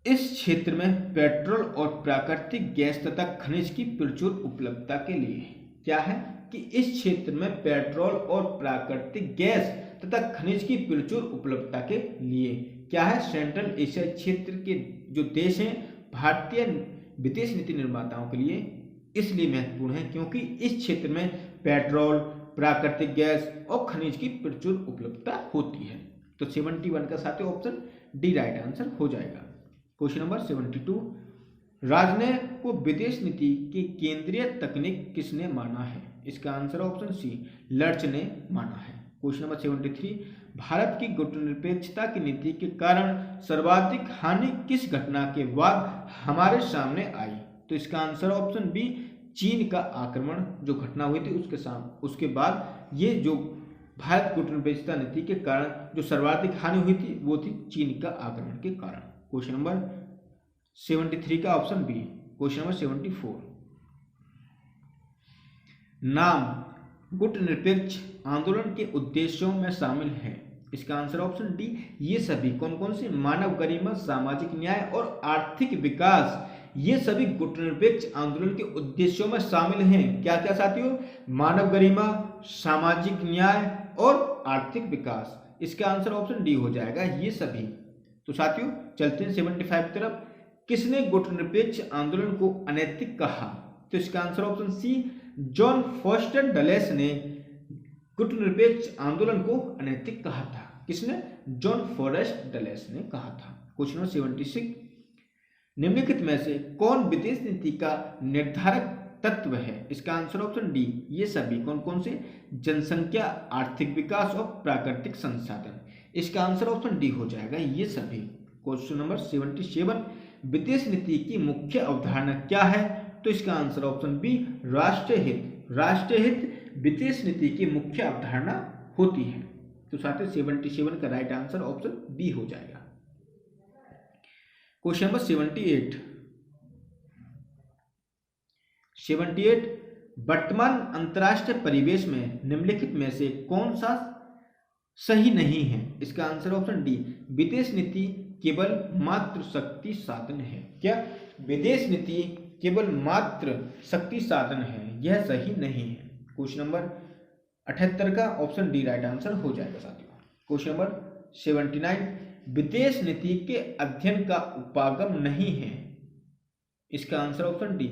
इस क्षेत्र में पेट्रोल और प्राकृतिक गैस तथा खनिज की प्रचुर उपलब्धता के लिए। क्या है? कि इस क्षेत्र में पेट्रोल और प्राकृतिक गैस तथा खनिज की प्रचुर उपलब्धता के लिए। क्या है? सेंट्रल एशिया क्षेत्र के जो देश हैं भारतीय विदेश नीति निर्माताओं के लिए इसलिए महत्वपूर्ण है क्योंकि इस क्षेत्र में पेट्रोल, प्राकृतिक गैस और खनिज की प्रचुर उपलब्धता होती है। तो 71 का साथियों ऑप्शन डी राइट आंसर हो जाएगा। क्वेश्चन नंबर 72, राजनय को विदेश नीति की केंद्रीय तकनीक किसने माना है? इसका आंसर ऑप्शन सी, लर्च ने माना है। क्वेश्चन नंबर 73, भारत की गुटनिरपेक्षता की नीति के कारण सर्वाधिक हानि किस घटना के बाद हमारे सामने आई? तो इसका आंसर ऑप्शन बी, चीन का आक्रमण जो घटना हुई थी उसके बाद ये जो भारत गुटनिरपेक्षता नीति के कारण जो सर्वाधिक हानि हुई थी वो थी चीन का आक्रमण के कारण। क्वेश्चन नंबर 73 का ऑप्शन बी। क्वेश्चन नंबर 74, नाम गुटनिरपेक्ष आंदोलन के उद्देश्यों में शामिल है। इसका आंसर ऑप्शन डी, ये सभी। कौन कौन से? मानव गरिमा, सामाजिक न्याय और आर्थिक विकास, ये सभी गुटनिरपेक्ष आंदोलन के उद्देश्यों में शामिल हैं। क्या क्या साथियों? मानव गरिमा, सामाजिक न्याय और आर्थिक विकास। इसका आंसर ऑप्शन डी हो जाएगा, ये सभी। तो साथियों चलते हैं 75 की तरफ। किसने गुटनिरपेक्ष आंदोलन को अनैतिक कहा? तो इसका answer option c, John Foster Dulles ने गुटनिरपेक्ष आंदोलन को अनैतिक कहा था। किसने? जॉन फोरेस्ट डलेस ने कहा था। क्वेश्चन नंबर 76, निम्नलिखित में से कौन विदेश नीति का निर्धारक तत्व है? इसका आंसर ऑप्शन डी, ये सभी। कौन कौन से? जनसंख्या, आर्थिक विकास और प्राकृतिक संसाधन। इसका आंसर ऑप्शन डी हो जाएगा, ये सभी। क्वेश्चन नंबर 77, विदेश नीति की मुख्य अवधारणा क्या है? तो इसका आंसर ऑप्शन बी, राष्ट्रीय हित। राष्ट्रीय हित विदेश नीति की मुख्य अवधारणा होती है। तो साथ ही 77 का राइट आंसर ऑप्शन बी हो जाएगा। क्वेश्चन नंबर 78, वर्तमान अंतर्राष्ट्रीय परिवेश में निम्नलिखित में से कौन सा सही नहीं है? इसका आंसर ऑप्शन डी, विदेश नीति केवल मात्र शक्ति साधन है। क्या? विदेश नीति केवल मात्र शक्ति साधन है, यह सही नहीं है। क्वेश्चन नंबर 78 का ऑप्शन डी राइट आंसर हो जाएगा साथियों। क्वेश्चन नंबर 79, विदेश नीति के अध्ययन का उपागम नहीं है। इसका आंसर ऑप्शन डी,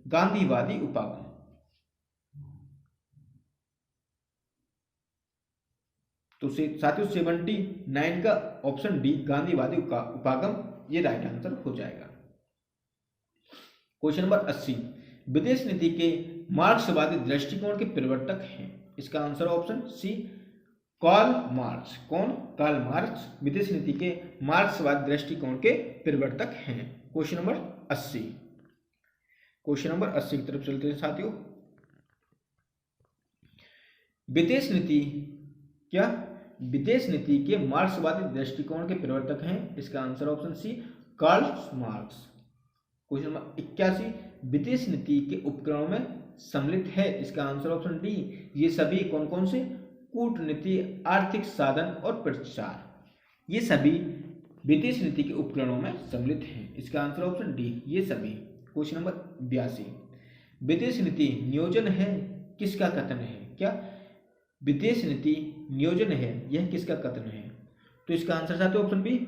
गांधीवादी उपागम। तो साथियों 79 का ऑप्शन डी, गांधीवादी उपागम, ये राइट आंसर हो जाएगा। क्वेश्चन नंबर 80, विदेश नीति के मार्क्सवादी दृष्टिकोण के प्रवर्तक हैं। इसका answer option c, Karl Marx. कौन? कार्ल मार्क्स विदेश नीति के मार्क्सवाद दृष्टिकोण के प्रवर्तक हैं। क्वेश्चन नंबर 80, क्वेश्चन नंबर 80 की तरफ चलते हैं साथियों। विदेश नीति क्या? विदेश नीति के मार्क्सवादी दृष्टिकोण के प्रवर्तक हैं। इसका answer option c, Karl Marx. Question number 81, विदेश नीति के उपकरणों में सम्मिलित है। इसका आंसर ऑप्शन डी, ये सभी। कौन कौन से? कूटनीति, आर्थिक साधन और प्रचार, ये सभी विदेश नीति के उपकरणों में सम्मिलित हैं। इसका आंसर ऑप्शन डी, ये सभी। क्वेश्चन नंबर 82, विदेश नीति नियोजन है, किसका कथन है? क्या? विदेश नीति नियोजन है, यह किसका कथन है? तो इसका आंसर साथियों ऑप्शन बी,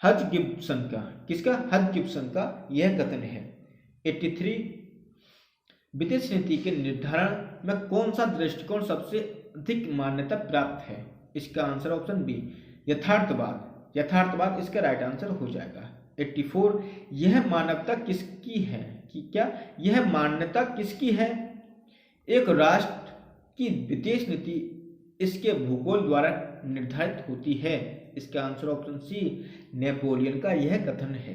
हज गिब्सन का। किसका? हज गिब्सन का यह कथन है। 83, विदेश नीति के निर्धारण में कौन सा दृष्टिकोण सबसे अधिक मान्यता प्राप्त है? इसका आंसर ऑप्शन बी, यथार्थवाद। यथार्थवाद इसका राइट आंसर हो जाएगा। 84, यह मानवता किसकी है? कि क्या यह मान्यता किसकी है? एक राष्ट्र की विदेश नीति इसके भूगोल द्वारा निर्धारित होती है। इसका आंसर ऑप्शन सी, नेपोलियन का यह कथन है।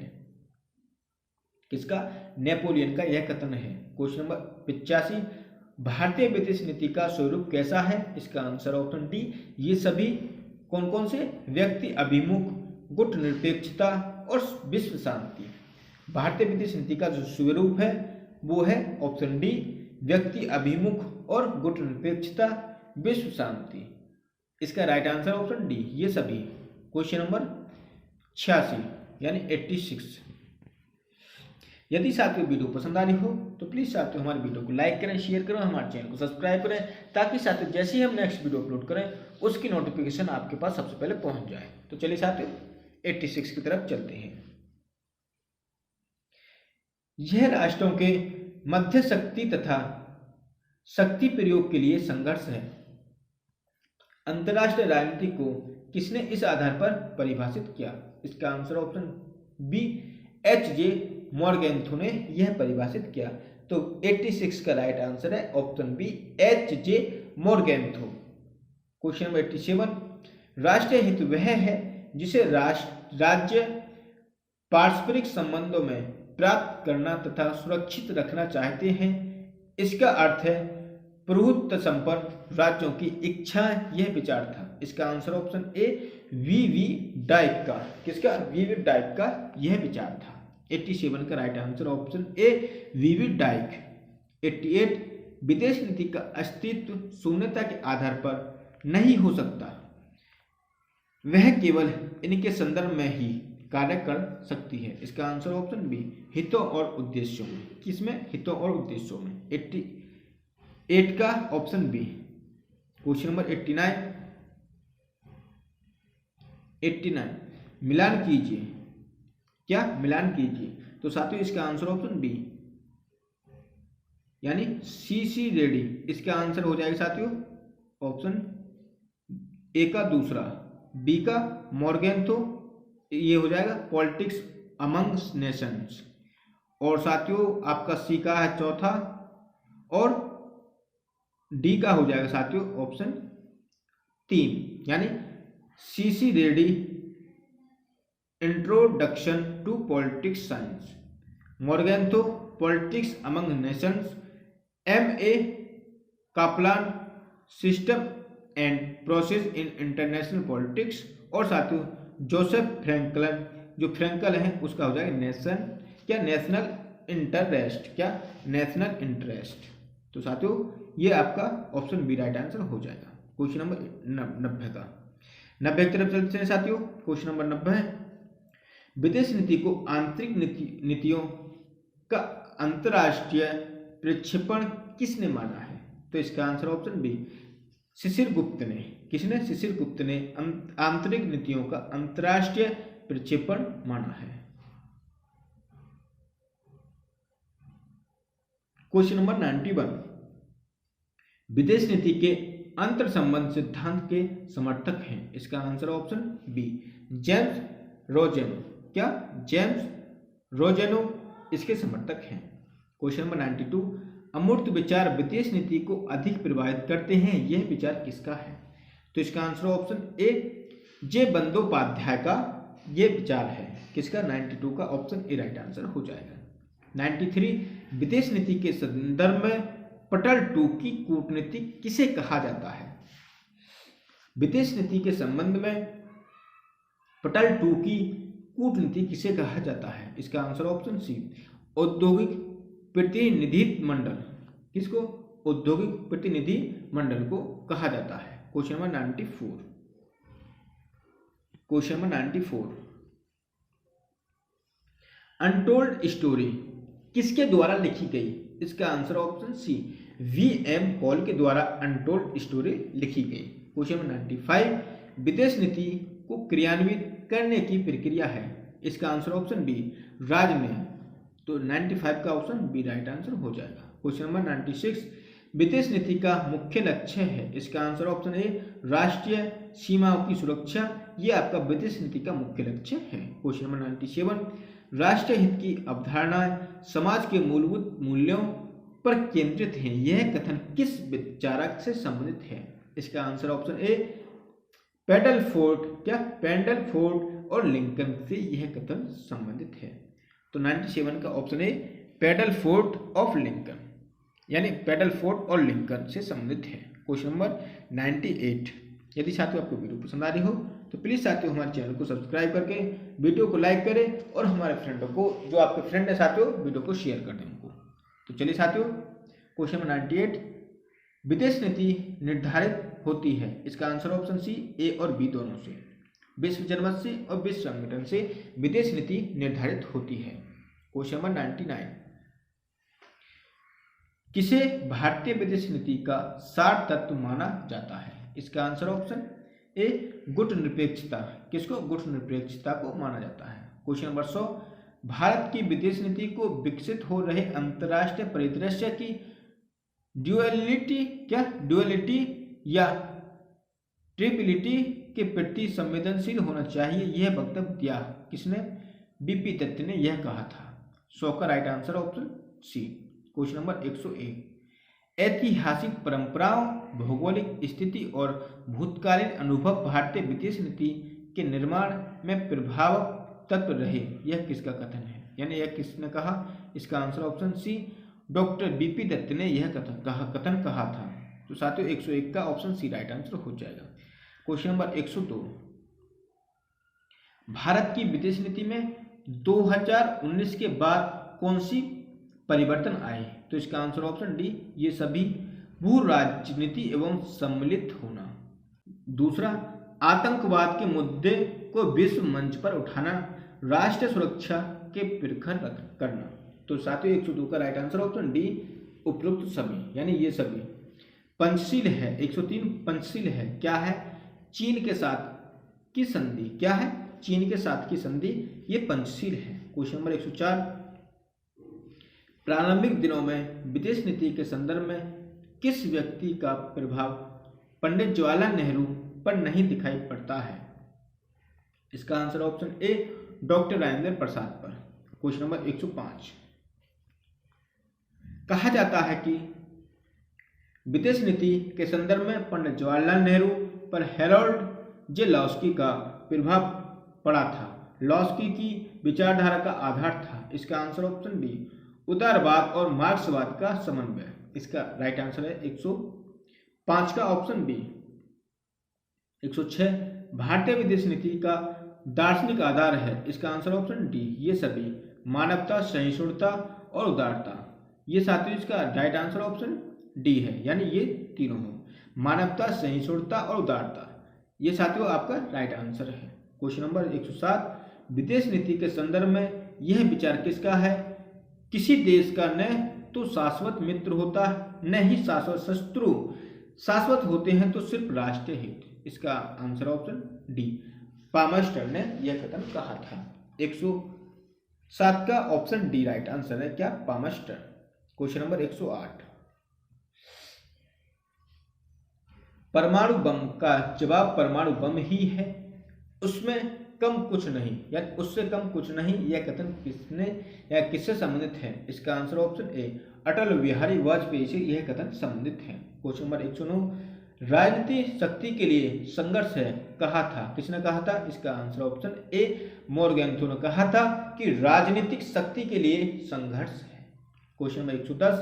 किसका? नेपोलियन का यह कथन है। क्वेश्चन नंबर 85, भारतीय विदेश नीति का स्वरूप कैसा है? इसका आंसर ऑप्शन डी, ये सभी। कौन कौन से? व्यक्ति अभिमुख, गुट निरपेक्षता और विश्व शांति। भारतीय विदेश नीति का जो स्वरूप है वो है ऑप्शन डी, व्यक्ति अभिमुख और गुट निरपेक्षता, विश्व शांति। इसका राइट आंसर ऑप्शन डी, ये सभी। क्वेश्चन नंबर 86 यानी 86, यदि साथियों वीडियो पसंद आ रही हो तो प्लीज साथियों हमारे वीडियो को लाइक करें, शेयर करें, हमारे चैनल को सब्सक्राइब करें, ताकि साथियों जैसे ही हम नेक्स्ट वीडियो अपलोड करें उसकी नोटिफिकेशन आपके पास सबसे पहले पहुंच जाए। तो चलिए साथियों 86 की तरफ चलते हैं। यह राष्ट्रों के मध्य शक्ति तथा शक्ति प्रयोग के लिए संघर्ष है। अंतरराष्ट्रीय राजनीति को किसने इस आधार पर परिभाषित किया? इसका आंसर ऑप्शन बी, H.J. मॉर्गेंथो ने यह परिभाषित किया। तो 86 का राइट आंसर है option B, H.J. Morgenthau. Question number 87, राष्ट्रीय हित वह है जिसे राज्य पारस्परिक संबंधों में प्राप्त करना तथा सुरक्षित रखना चाहते हैं। इसका अर्थ है प्रभुत्व संपन्न राज्यों की इच्छा, यह विचार था। इसका answer option a, V Dyke का। किसका? वी डाइक का यह विचार था। 87 का right answer option a, V Dyke. 88, विदेश नीति का अस्तित्व शून्यता के आधार पर नहीं हो सकता, वह केवल इनके संदर्भ में ही कार्य कर सकती है। इसका आंसर ऑप्शन बी, हितों और उद्देश्यों में। किसमें? हितों और उद्देश्यों में। 88 का ऑप्शन बी। क्वेश्चन नंबर 89, मिलान कीजिए। क्या? मिलान कीजिए। तो साथियों इसका आंसर ऑप्शन बी यानी सी रेडी। इसका आंसर हो जाएगा साथियों ऑप्शन ए का दूसरा, बी का मॉर्गेंथो ये हो जाएगा पॉलिटिक्स अमंग नेशंस। और साथियों आपका सी का है चौथा, और डी का हो जाएगा साथियों ऑप्शन 3, यानी C C Reddy introduction to politics science, Morgenthau politics among nations, MA Kaplan system and process in international politics, और साथियों जोसेफ फ्रैंकलन, जो फ्रैंकल है उसका हो जाएगा नेशनल इंटरेस्ट, क्या नेशनल इंटरेस्ट। तो साथियों ये आपका ऑप्शन बी राइट आंसर हो जाएगा क्वेश्चन नंबर 90 का। 90 की तरफ चलते हैं साथियों। क्वेश्चन नंबर 90 है, विदेश नीति को आंतरिक नीतियों का अंतरराष्ट्रीय प्रक्षेपण किसने माना है? तो इसका आंसर ऑप्शन बी शिशिर गुप्त ने। किसने? शिशिर गुप्त ने आंतरिक नीतियों का अंतरराष्ट्रीय प्रक्षेपण माना है। क्वेश्चन नंबर 91, विदेश नीति के अंतर संबंध सिद्धांत के समर्थक हैं। इसका आंसर ऑप्शन बी जेम्स रोजेनो। क्या? जेम्स रोजेनो इसके समर्थक हैं। क्वेश्चन नंबर 92, अमूर्त विचार विदेश नीति को अधिक प्रभावित करते हैं, यह विचार किसका है? तो इसका आंसर ऑप्शन ए जे बंदोपाध्याय का ये विचार है। किसका? 92 का ऑप्शन ए राइट आंसर हो जाएगा। 93, विदेश नीति के संदर्भ में पटल 2 की कूटनीति किसे कहा जाता है? विदेश नीति के संबंध में पटल 2 की कूटनीति किसे कहा जाता है? इसका आंसर ऑप्शन सी औद्योगिक प्रतिनिधि मंडल। किसको? औद्योगिक प्रतिनिधि मंडल को कहा जाता है। क्वेश्चन नंबर 94, क्वेश्चन नंबर 94, अनटोल्ड स्टोरी किसके द्वारा लिखी गई? इसका answer option c VM Paul के द्वारा अनटोल्ड स्टोरी लिखी गई। क्वेश्चन नंबर 95, विदेश नीति को क्रियान्वित करने की प्रक्रिया है। इसका आंसर ऑप्शन बी राज ने। तो 95 का ऑप्शन बी राइट आंसर हो जाएगा। क्वेश्चन नंबर 96, विदेश नीति का मुख्य लक्ष्य है। इसका आंसर ऑप्शन ए राष्ट्रीय सीमाओं की सुरक्षा, ये आपका विदेश नीति का मुख्य लक्ष्य है। क्वेश्चन नंबर 97, राष्ट्रीय हित की अवधारणाएं समाज के मूलभूत मूल्यों पर केंद्रित हैं, यह कथन किस विचारक से संबंधित है? इसका आंसर ऑप्शन ए पेडलफोर्ड। क्या? पेडलफोर्ड और लिंकन से यह कथन संबंधित है। तो 97 का ऑप्शन ए पेडलफोर्ड ऑफ लिंकन, यानी पेडलफोर्ड और लिंकन से संबंधित है। क्वेश्चन नंबर 98, यदि साथियों आपको वीडियो पसंद आ रही हो तो प्लीज़ साथियों हमारे चैनल को सब्सक्राइब करके वीडियो को लाइक करें और हमारे फ्रेंडों को, जो आपके फ्रेंड है साथियों, वीडियो को शेयर कर दें उनको। तो चलिए साथियों क्वेश्चन नंबर 98, विदेश नीति निर्धारित होती है। इसका आंसर ऑप्शन सी ए और बी दोनों से, विश्व जनमत से और विश्व संगठन से विदेश नीति निर्धारित होती है। क्वेश्चन नंबर 99, किसे भारतीय विदेश नीति का सार तत्व माना जाता है? इसका आंसर ऑप्शन ए गुटनिरपेक्षता। किसको? गुटनिरपेक्षता को माना जाता है। क्वेश्चन नंबर 100, भारत की विदेश नीति को विकसित हो रहे अंतर्राष्ट्रीय परिदृश्य की ड्यूअलिटी, क्या ड्यूअलिटी या ट्रिपलिटी के प्रति संवेदनशील होना चाहिए, यह वक्तव्य दिया किसने? BP दत्त ने यह कहा था। 100 का right answer option c. Question number 101, ऐतिहासिक परंपराओं, भौगोलिक स्थिति और भूतकालीन अनुभव भारतीय विदेश नीति के निर्माण में प्रभाव तत्व रहे, यह किसका कथन है? यानी यह किसने कहा? इसका answer option c doctor BP Dutt ने यह कथन कहा था। तो साथियों 101 का ऑप्शन सी राइट आंसर हो जाएगा। क्वेश्चन नंबर 102, भारत की विदेश नीति में 2019 के बाद कौन सी परिवर्तन आए? तो इसका आंसर ऑप्शन डी ये सभी भू राजनीति एवं सम्मिलित होना। दूसरा, आतंकवाद के मुद्दे को विश्व मंच पर उठाना, राष्ट्रीय सुरक्षा के प्रखर करना। तो साथियों 102 का राइट आंसर ऑप्शन डी उपरोक्त सभी, यानी ये सभी। पंचशील है 103, पंचशील है क्या है? चीन के साथ की संधि। क्या है? चीन के साथ की संधि, ये पंचशील है। क्वेश्चन नंबर 104, प्रारंभिक दिनों में विदेश नीति के संदर्भ में किस व्यक्ति का प्रभाव पंडित जवाहरलाल नेहरू पर नहीं दिखाई पड़ता है? इसका answer option A doctor Rajendra Prasad पर। क्वेश्चन नंबर 105, कहा जाता है कि विदेश नीति के संदर्भ में पंडित जवाहरलाल नेहरू पर हैरोल्ड जे लॉस्की का प्रभाव पड़ा था। लॉस्की की विचारधारा का आधार था। इसका आंसर ऑप्शन बी उदारवाद और मार्क्सवाद का समन्वय। इसका राइट आंसर है 105 का ऑप्शन बी। 106, भारतीय विदेश नीति का दार्शनिक आधार है। इसका आंसर ऑप्शन डी ये सभी, मानवता, सहिष्णुता और उदारता। ये साथियों इसका राइट आंसर ऑप्शन डी है, यानी ये तीनों हो, मानवता, सहिष्णुता और उदारता। ये साथियों आपका राइट आंसर है। क्वेश्चन नंबर 107, विदेश नीति के संदर्भ में यह विचार किसका है? किसी देश का न तो शाश्वत मित्र होता है न ही शाश्वत शत्रु, शाश्वत होते हैं तो सिर्फ राष्ट्रीय हित। इसका आंसर ऑप्शन डी, पामस्टर ने यह कथन कहा था। 107 का ऑप्शन डी राइट आंसर है क्या? पामस्टर। क्वेश्चन नंबर 108, परमाणु बम का जवाब परमाणु बम ही है, उसमें कम कुछ नहीं, यानी उससे कम कुछ नहीं, यह कथन किसने या किससे संबंधित है? इसका आंसर ऑप्शन ए अटल बिहारी वाजपेयी से यह कथन संबंधित है। क्वेश्चन नंबर 109, राजनीति शक्ति के लिए संघर्ष है कहा था, किसने कहा था? इसका आंसर ऑप्शन ए मोरगेंथो ने कहा था कि राजनीतिक शक्ति के लिए संघर्ष है। Question number 110,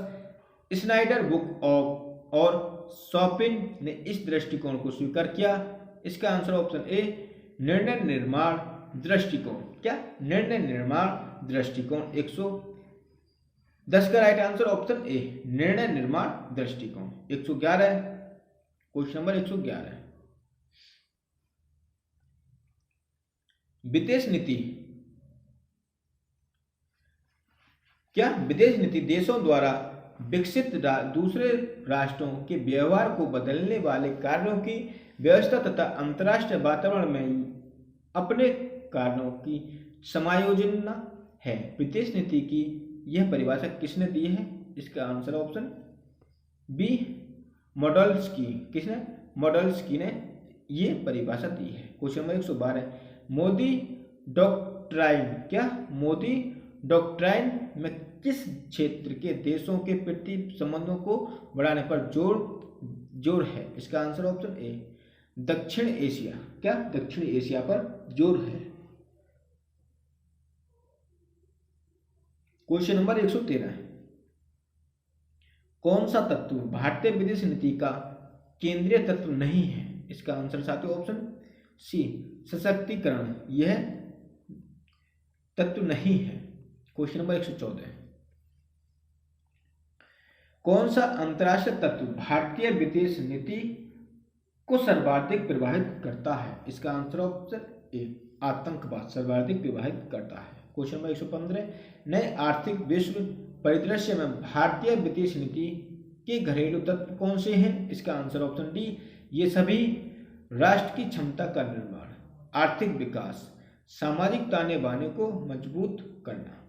Snyder book of और शॉपिन ने इस दृष्टिकोण को स्वीकार किया। इसका आंसर ऑप्शन ए निर्णय निर्माण दृष्टिकोण। क्या? निर्णय निर्माण दृष्टिकोण। 110 का राइट आंसर ऑप्शन ए निर्णय निर्माण दृष्टिकोण। 111, क्वेश्चन नंबर 111, विदेश नीति। क्या विदेश नीति देशों द्वारा विकसित दूसरे राष्ट्रों के व्यवहार को बदलने वाले कार्यों की व्यवस्था तथा अंतर्राष्ट्रीय वातावरण में अपने कार्यों की समायोजन है। विदेश नीति की यह परिभाषा किसने दी है? इसका आंसर ऑप्शन बी मॉडल्स्की। किसने? मॉडल्स्की ने ये परिभाषा दी है। Question number 112, Modi doctrine. क्या? मोदी डॉक्ट्राइन में किस क्षेत्र के देशों के प्रति संबंधों को बढ़ाने पर जोर है? इसका आंसर ऑप्शन ए दक्षिण एशिया। क्या? दक्षिण एशिया पर जोर है। क्वेश्चन नंबर 113, कौन सा तत्व भारतीय विदेश नीति का केंद्रीय तत्व नहीं है? इसका आंसर साथियों ऑप्शन सी सशक्तिकरण, यह तत्व नहीं है। क्वेश्चन नंबर 114, कौन सा अंतर्राष्ट्रीय तत्व भारतीय विदेश नीति को सर्वाधिक प्रभावित करता है? इसका आंसर ऑप्शन ए आतंकवाद सर्वाधिक प्रभावित करता है। क्वेश्चन नंबर 115, नए आर्थिक विश्व परिदृश्य में भारतीय विदेश नीति के घरेलू तत्व कौन से हैं? इसका आंसर ऑप्शन डी ये सभी, राष्ट्र की क्षमता का निर्माण, आर्थिक विकास, सामाजिक ताने बाने को मजबूत करना।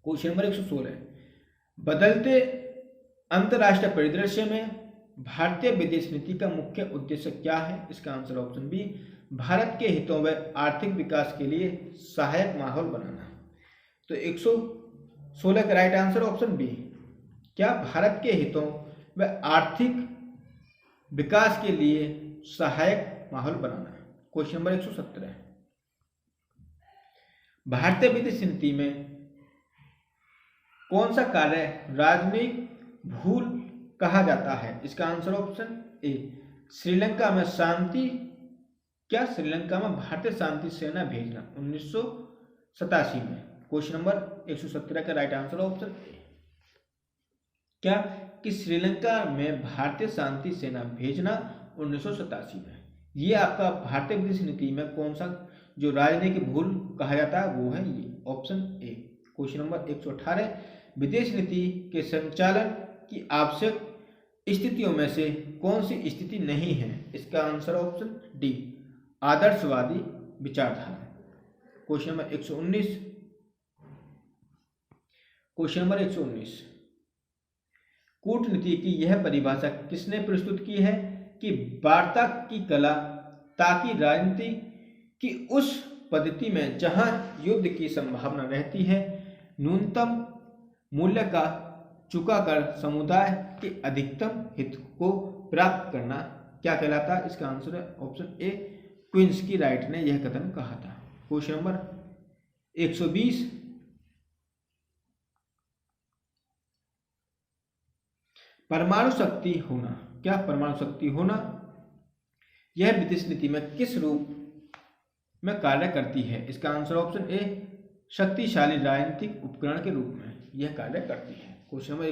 क्वेश्चन नंबर 116, बदलते अंतर्राष्ट्रीय परिदृश्य में भारतीय विदेश नीति का मुख्य उद्देश्य क्या है? इसका आंसर ऑप्शन बी भारत के हितों व आर्थिक विकास के लिए सहायक माहौल बनाना। तो 116 का राइट आंसर ऑप्शन बी। क्या? भारत के हितों व आर्थिक विकास के लिए सहायक माहौल बनाना। क्वेश्चन नंबर 117, भारतीय विदेश नीति में कौन सा कार्य राजनयिक भूल कहा जाता है? इसका आंसर ऑप्शन ए श्रीलंका में शांति। क्या? श्रीलंका में भारतीय शांति सेना भेजना 1987 में। क्वेश्चन नंबर 117 का राइट आंसर ऑप्शन ए। क्या? कि श्रीलंका में भारतीय शांति सेना भेजना 1987 में। ये आपका भारतीय विदेश नीति में कौन सा जो राजनयिक भूल कहा जाता है वो है ये ऑप्शन ए। क्वेश्चन नंबर 118, विदेश नीति के संचालन की आवश्यक स्थितियों में से कौन सी स्थिति नहीं है? इसका आंसर ऑप्शन डी आदर्शवादी विचारधारा। क्वेश्चन नंबर 119, क्वेश्चन नंबर 119, कूटनीति की यह परिभाषा किसने प्रस्तुत की है? कि वार्ता की कला ताकि राजनीति कि उस पद्धति में जहां युद्ध की संभावना रहती है न्यूनतम मूल्य का चुकाकर समुदाय के अधिकतम हित को प्राप्त करना क्या कहलाता है? इसका आंसर है ऑप्शन ए, क्विंस्की राइट ने यह कथन कहा था। क्वेश्चन नंबर 120, परमाणु शक्ति होना। क्या परमाणु शक्ति होना? यह विदेश नीति में किस रूप में कार्य करती है? इसका आंसर ऑप्शन ए, शक्तिशाली राजनीतिक उपकरण के रूप में यह कार्य करती है। क्वेश्चन नंबर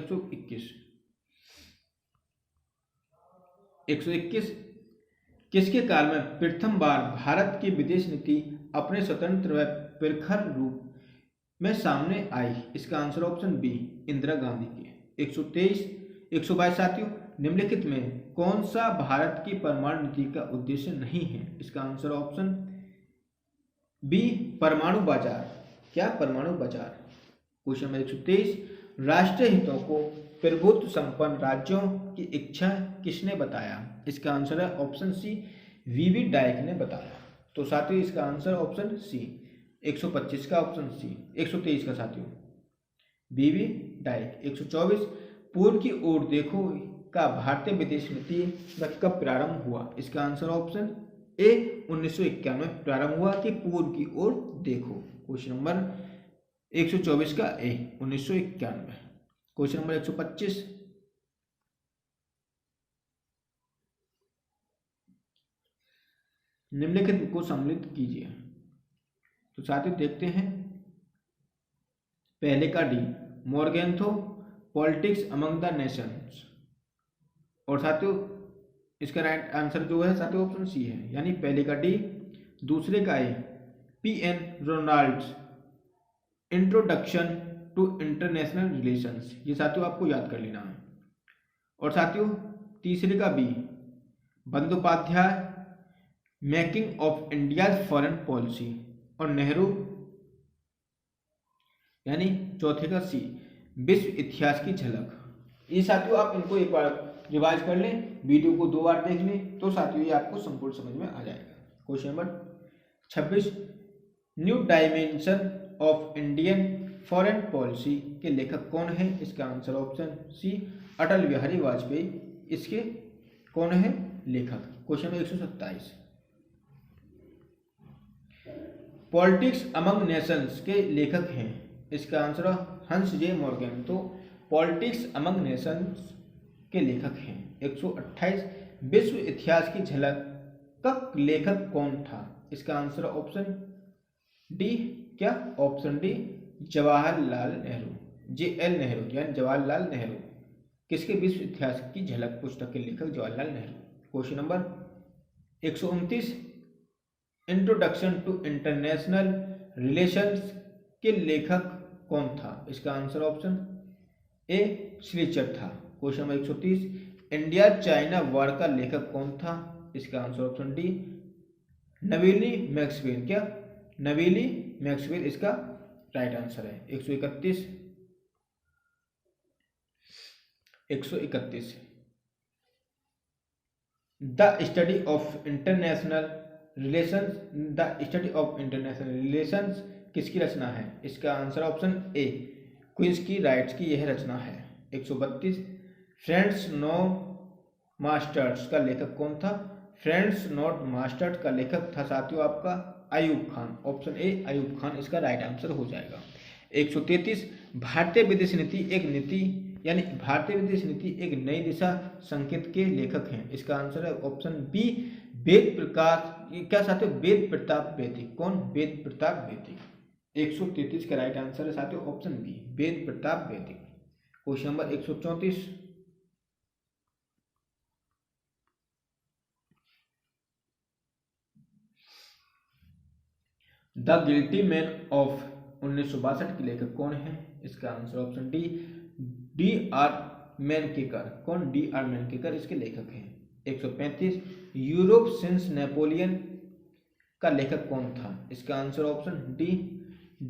121, किसके काल में प्रथम बार भारत की विदेश नीति अपने स्वतंत्र व प्रखर रूप में सामने आई? इसका answer option b, Indira Gandhi के। 122 साथियों, निम्नलिखित में कौन सा भारत की परमाणु नीति का उद्देश्य नहीं है? इसका आंसर ऑप्शन बी, परमाणु बाजार। क्या परमाणु बाजार? क्वेश्चन नंबर 123, राष्ट्रीय हितों को प्रभुत्व संपन्न राज्यों की इच्छा किसने बताया? इसका आंसर है ऑप्शन सी, वीवी डाइक ने बताया। तो साथियों इसका आंसर ऑप्शन सी, 125 का ऑप्शन सी, 123 का साथियों वीवी डाइक। 124, पूर्व की ओर देखो का भारतीय विदेश नीति कब प्रारंभ हुआ? इसका आंसर ऑप्शन ए, 1991 में प्रारंभ हुआ कि पूर्व की ओर देखो। क्वेश्चन नंबर 124 का ए, 1991। क्वेश्चन नंबर 125, निम्नलिखित को सम्मिलित कीजिए। तो साथियों देखते हैं, पहले का D, Morgenthau politics among the nations, और साथियों इसका राइट आंसर जो है साथियों ऑप्शन सी है, यानी पहले का डी। दूसरे का A, P N Ronalds introduction to international relations, ये साथियों आपको याद कर लेना है। और साथियों तीसरे का b, Bandopadhyay making of India foreign policy, और नेहरू, यानी चौथे का सी, विश्व इतिहास की झलक। ये साथियों आप इनको एक बार रिवाइज कर लें, वीडियो को 2 बार देख लें, तो साथियों ये आपको संपूर्ण समझ में आ जाएगा। Question number 26, new dimension of Indian foreign policy के लेखक कौन है? इसका आंसर ऑप्शन सी, अटल बिहारी वाजपेयी इसके कौन है लेखक। Question number 127, politics among Nations के लेखक हैं। इसका आंसर हंस जे मॉर्गन। तो पॉलिटिक्स अमंग नेशंस के लेखक हैं। 128, विश्व इतिहास की झलक का लेखक कौन था? इसका आंसर ऑप्शन डी, क्या option D, Jawaharlal Nehru, JL Nehru, यानी जवाहरलाल नेहरू। किसके विश्व इतिहास की झलक पुस्तक के लेखक Jawaharlal Nehru. Question number 129, introduction to international relations के लेखक कौन था? इसका आंसर ऑप्शन ए, श्रीचर था। Question number 130, India China war का लेखक कौन था? इसका आंसर ऑप्शन डी, नवेली मैक्सवेल। क्या नवेली मैक्सवेल इसका राइट आंसर है। 131, the study of international relations किसकी रचना है? इसका आंसर ऑप्शन ए, क्विंस्की राइट्स की यह रचना है। 132, फ्रेंड्स नो मास्टर्स का लेखक कौन था? फ्रेंड्स नॉट मास्टर्स का लेखक था साथियों आपका अयूब खान। ऑप्शन ए, अयूब खान इसका राइट आंसर हो जाएगा। 133, भारतीय विदेश नीति एक नीति, यानी भारतीय विदेश नीति एक नई दिशा संकेत के लेखक हैं। इसका आंसर है ऑप्शन बी, वेद प्रकाश। क्या साथियों? वेद प्रताप वैदिक। कौन? वेद प्रताप वैदिक। 133 का राइट आंसर है साथियों ऑप्शन बी, वेद प्रताप वैदिक। Question number 134, the guilty man of 1962 के लेखक कौन है? इसका आंसर ऑप्शन डी, D.R. मैनकेकर। कौन? D.R. मैनकेकर इसके लेखक हैं। 135, यूरोप सिंस नेपोलियन का लेखक कौन था? इसका answer option d,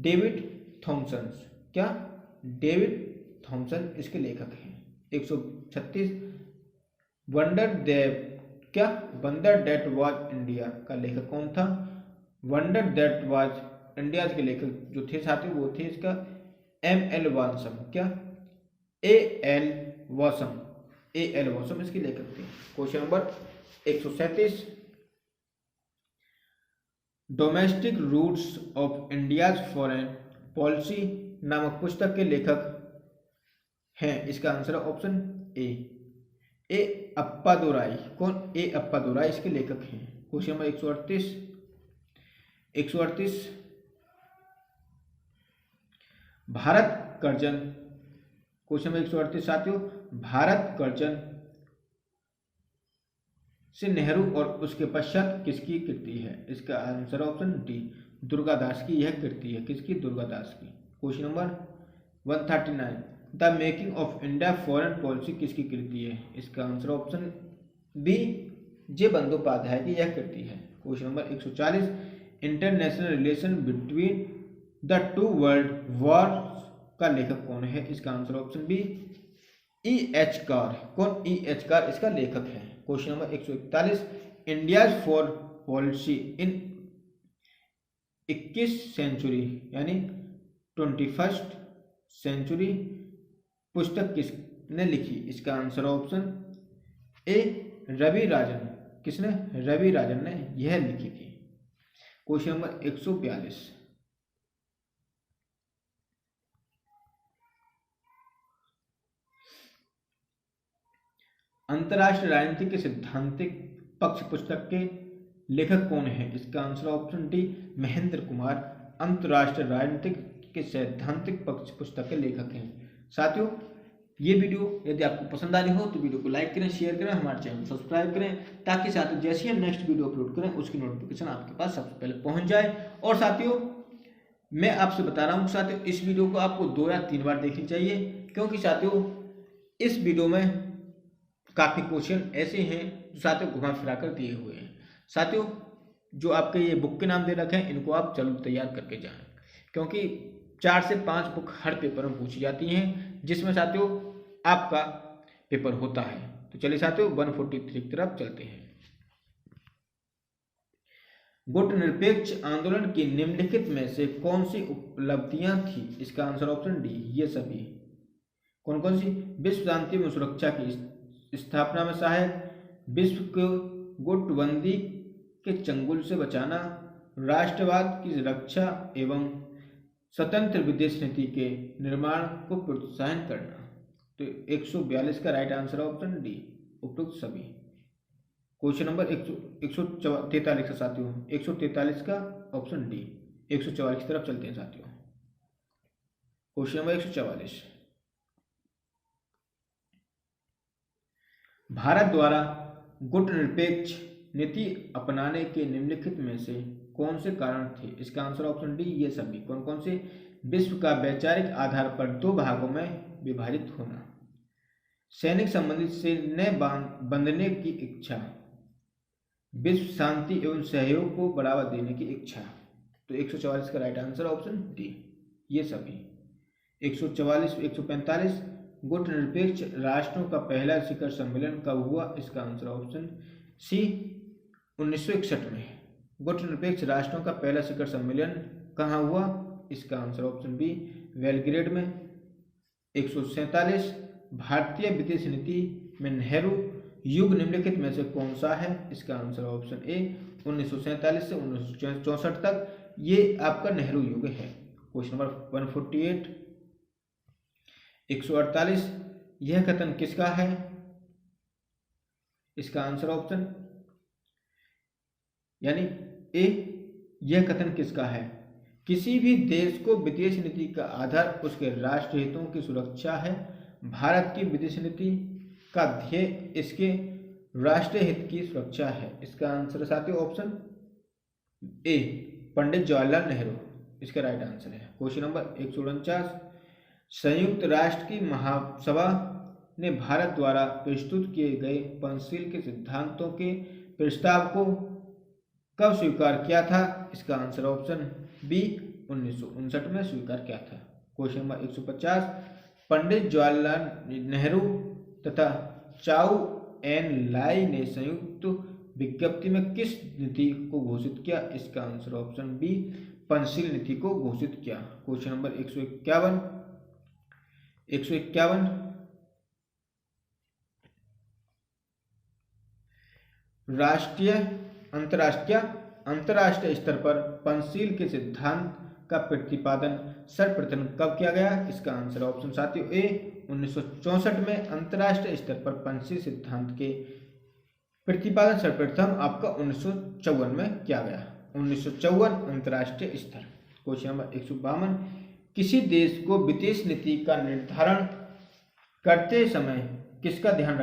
David Thomson. क्या? डेविड थॉमसन इसके लेखक हैं। 136, वंडर डेट वाज इंडिया का लेखक कौन था? वंडर दैट वाज इंडिया के लेखक जो थे साथियों वो थे इसका एल वासम। क्या? एल वासम, एल वासम इसके लेखक थे। Question number 137, domestic roots of India's foreign policy नामक पुस्तक के लेखक हैं। इसका आंसर है ऑप्शन ए अप्पादुराई। कौन? ए अप्पादुराई इसके लेखक हैं। Question number 138 Bharat Curzon. Question number 138 साथियों, भारत कर्जन से नेहरू और उसके पश्चात किसकी कृति है? इसका आंसर ऑप्शन डी दुर्गादास की यह कृति है। किसकी? दुर्गादास की। Question number 139, the making of India foreign policy किसकी कृति है? इसका answer option b J Bandopadhyay की यह कृति है। Question number 140, international relation between the two world wars का लेखक कौन है? इसका answer option B E.H. Car. कौन? E.H. कार इसका लेखक है। Question number 141, India's for policy in 21 century यानी 21st सेंचुरी पुस्तक किसने लिखी? इसका answer option a Ravi Rajan. किसने? रवि राजन ने यह लिखी थी। क्वेश्चन नंबर 142, अंतरराष्ट्रीय राजनीति के सैद्धांतिक पक्ष पुस्तक के लेखक कौन है? इसका answer option D Mahendra Kumar अंतरराष्ट्रीय राजनीतिक के सैद्धांतिक पक्ष पुस्तक के लेखक हैं। साथियों, ये वीडियो यदि आपको पसंद आ रही हो तो वीडियो को लाइक करें, शेयर करें, हमारे चैनल को सब्सक्राइब करें, ताकि साथियों जैसे ही हम नेक्स्ट वीडियो अपलोड करें उसकी नोटिफिकेशन आपके पास सबसे पहले पहुंच जाए। और साथियों, मैं आपसे बता रहा हूँ साथियों, इस वीडियो को आपको 2 या 3 बार देखनी चाहिए, क्योंकि साथियों इस वीडियो में काफ़ी क्वेश्चन ऐसे हैं जो साथियों घुमा फिरा कर दिए हुए हैं। साथियों, जो आपके ये बुक के नाम दे रखे हैं इनको आप जरूर तैयार करके जाएं, क्योंकि 4 से 5 बुक हर पेपर में पूछी जाती हैं, जिसमें साथियों आपका पेपर होता है। तो चलिए साथियों 143 की तरफ चलते हैं। गुट निरपेक्ष आंदोलन की निम्नलिखित में से कौन सी उपलब्धियां थी? इसका आंसर ऑप्शन डी ये सभी। कौन कौन सी? विश्व शांति में सुरक्षा की स्थापना में सहायक, विश्व को गुटबंदी के चंगुल से बचाना, राष्ट्रवाद की रक्षा एवं स्वतंत्र विदेश नीति के निर्माण को प्रोत्साहन करना। तो 142 का राइट आंसर ऑप्शन डी उपरोक्त सभी। क्वेश्चन नंबर 143 का साथियों, 143 का ऑप्शन डी। 144 की तरफ चलते हैं साथियों। क्वेश्चन नंबर 144, भारत द्वारा गुट निरपेक्ष नीति अपनाने के निम्नलिखित में से कौन से कारण थे? इसका आंसर ऑप्शन डी ये सभी। कौन कौन से? विश्व का वैचारिक आधार पर 2 भागों में विभाजित होना, सैनिक संबंधी सैन्य बंधने की इच्छा, विश्व शांति एवं सहयोग को बढ़ावा देने की इच्छा। तो 144 का राइट आंसर ऑप्शन डी ये सभी। 145 गुट निरपेक्ष राष्ट्रों का पहला शिखर सम्मेलन कब हुआ? इसका आंसर ऑप्शन सी 1961 में। गुट निरपेक्ष राष्ट्रों का पहला शिखर सम्मेलन कहाँ हुआ? इसका आंसर ऑप्शन बी बेलग्रेड में। 147 भारतीय विदेश नीति में नेहरू युग निम्नलिखित में से कौन सा है? इसका आंसर ऑप्शन ए 1947 से 1964 तक ये आपका नेहरू युग है। क्वेश्चन नंबर 148, 148 यह कथन किसका है? इसका आंसर ऑप्शन यानी ए यह कथन किसका है? किसी भी देश को विदेश नीति का आधार उसके राष्ट्र हितों की सुरक्षा है। भारत की विदेश नीति का ध्येय इसके राष्ट्रीय हित की सुरक्षा है। इसका आंसर साथियों ऑप्शन ए पंडित जवाहरलाल नेहरू इसका राइट आंसर है। क्वेश्चन नंबर 149, संयुक्त राष्ट्र की महासभा ने भारत द्वारा प्रस्तुत किए गए पंचशील के सिद्धांतों के प्रस्ताव को कब स्वीकार किया था? इसका आंसर ऑप्शन बी 1959 में स्वीकार किया था। क्वेश्चन नंबर 150, पंडित जवाहरलाल नेहरू तथा चाउ एन लाई ने संयुक्त विज्ञप्ति में किस नीति को घोषित किया? इसका आंसर ऑप्शन बी, पंचशील नीति को घोषित किया। क्वेश्चन नंबर 151 अंतर्राष्ट्रीय स्तर पर पंचशील के सिद्धांत का प्रतिपादन सर्वप्रथम कब किया गया? इसका आंसर ऑप्शन साथियों ए, 1964 में अंतर्राष्ट्रीय स्तर पर पंचशील सिद्धांत के प्रतिपादन सर्वप्रथम आपका 1954 में किया गया। 1954 अंतर्राष्ट्रीय स्तर। क्वेश्चन नंबर 152 किसी देश को विदेश नीति का निर्धारण करते समय किसका ध्यान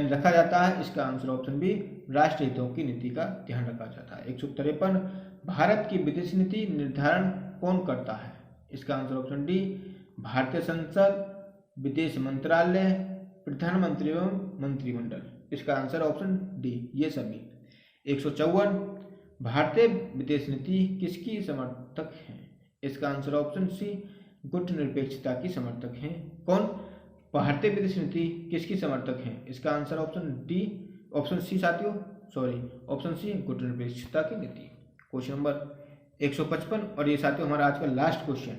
रखा जाता है? इसका आंसर ऑप्शन बी, राष्ट्र हितों की नीति का ध्यान रखा जाता है। 153 भारत की विदेश नीति निर्धारण कौन करता है? इसका आंसर ऑप्शन डी, भारतीय संसद, विदेश मंत्रालय, प्रधानमंत्री एवं मंत्रिमंडल। इसका आंसर ऑप्शन डी, ये सभी। 154 भारतीय विदेश नीति किसकी समर्थक है? इसका आंसर ऑप्शन सी, गुटनिरपेक्षता की समर्थक है। कौन? भारतीय विदेश नीति किसकी समर्थक है? इसका आंसर ऑप्शन सी साथियों, ऑप्शन सी, गुटनिरपेक्षता की नीति। क्वेश्चन नंबर 155 और ये साथियों हमारा आज का लास्ट क्वेश्चन।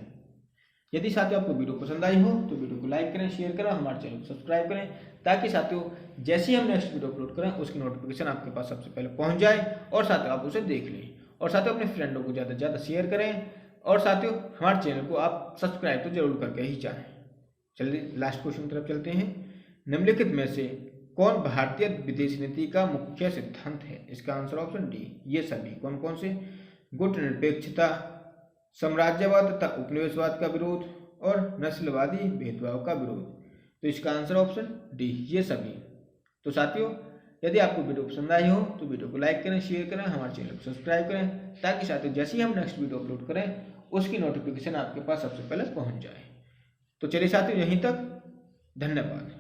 यदि साथियों आपको वीडियो पसंद आई हो तो वीडियो को लाइक करें, शेयर करें, हमारे चैनल को सब्सक्राइब करें, ताकि साथियों जैसे ही हम नेक्स्ट वीडियो अपलोड करें उसकी नोटिफिकेशन आपके पास सबसे पहले पहुंच जाए और साथियों आप उसे देख लें। और साथियों अपने फ्रेंडों को ज़्यादा से ज़्यादा शेयर करें और साथियों हमारे चैनल को आप सब्सक्राइब तो जरूर करके ही चाहें। चलिए लास्ट क्वेश्चन की तरफ चलते हैं। निम्नलिखित में से कौन भारतीय विदेश नीति का मुख्य सिद्धांत है? इसका आंसर ऑप्शन डी, ये सभी। कौन कौन से? गुटनिरपेक्षता, साम्राज्यवाद तथा उपनिवेशवाद का विरोध और नस्लवादी भेदभाव का विरोध। तो इसका आंसर ऑप्शन डी, ये सभी। तो साथियों यदि आपको वीडियो पसंद आई हो तो वीडियो को लाइक करें, शेयर करें, हमारे चैनल को सब्सक्राइब करें, ताकि साथियों जैसे ही हम नेक्स्ट वीडियो अपलोड करें उसकी नोटिफिकेशन आपके पास सबसे पहले पहुंच जाए। तो चलिए साथियों यहीं तक, धन्यवाद।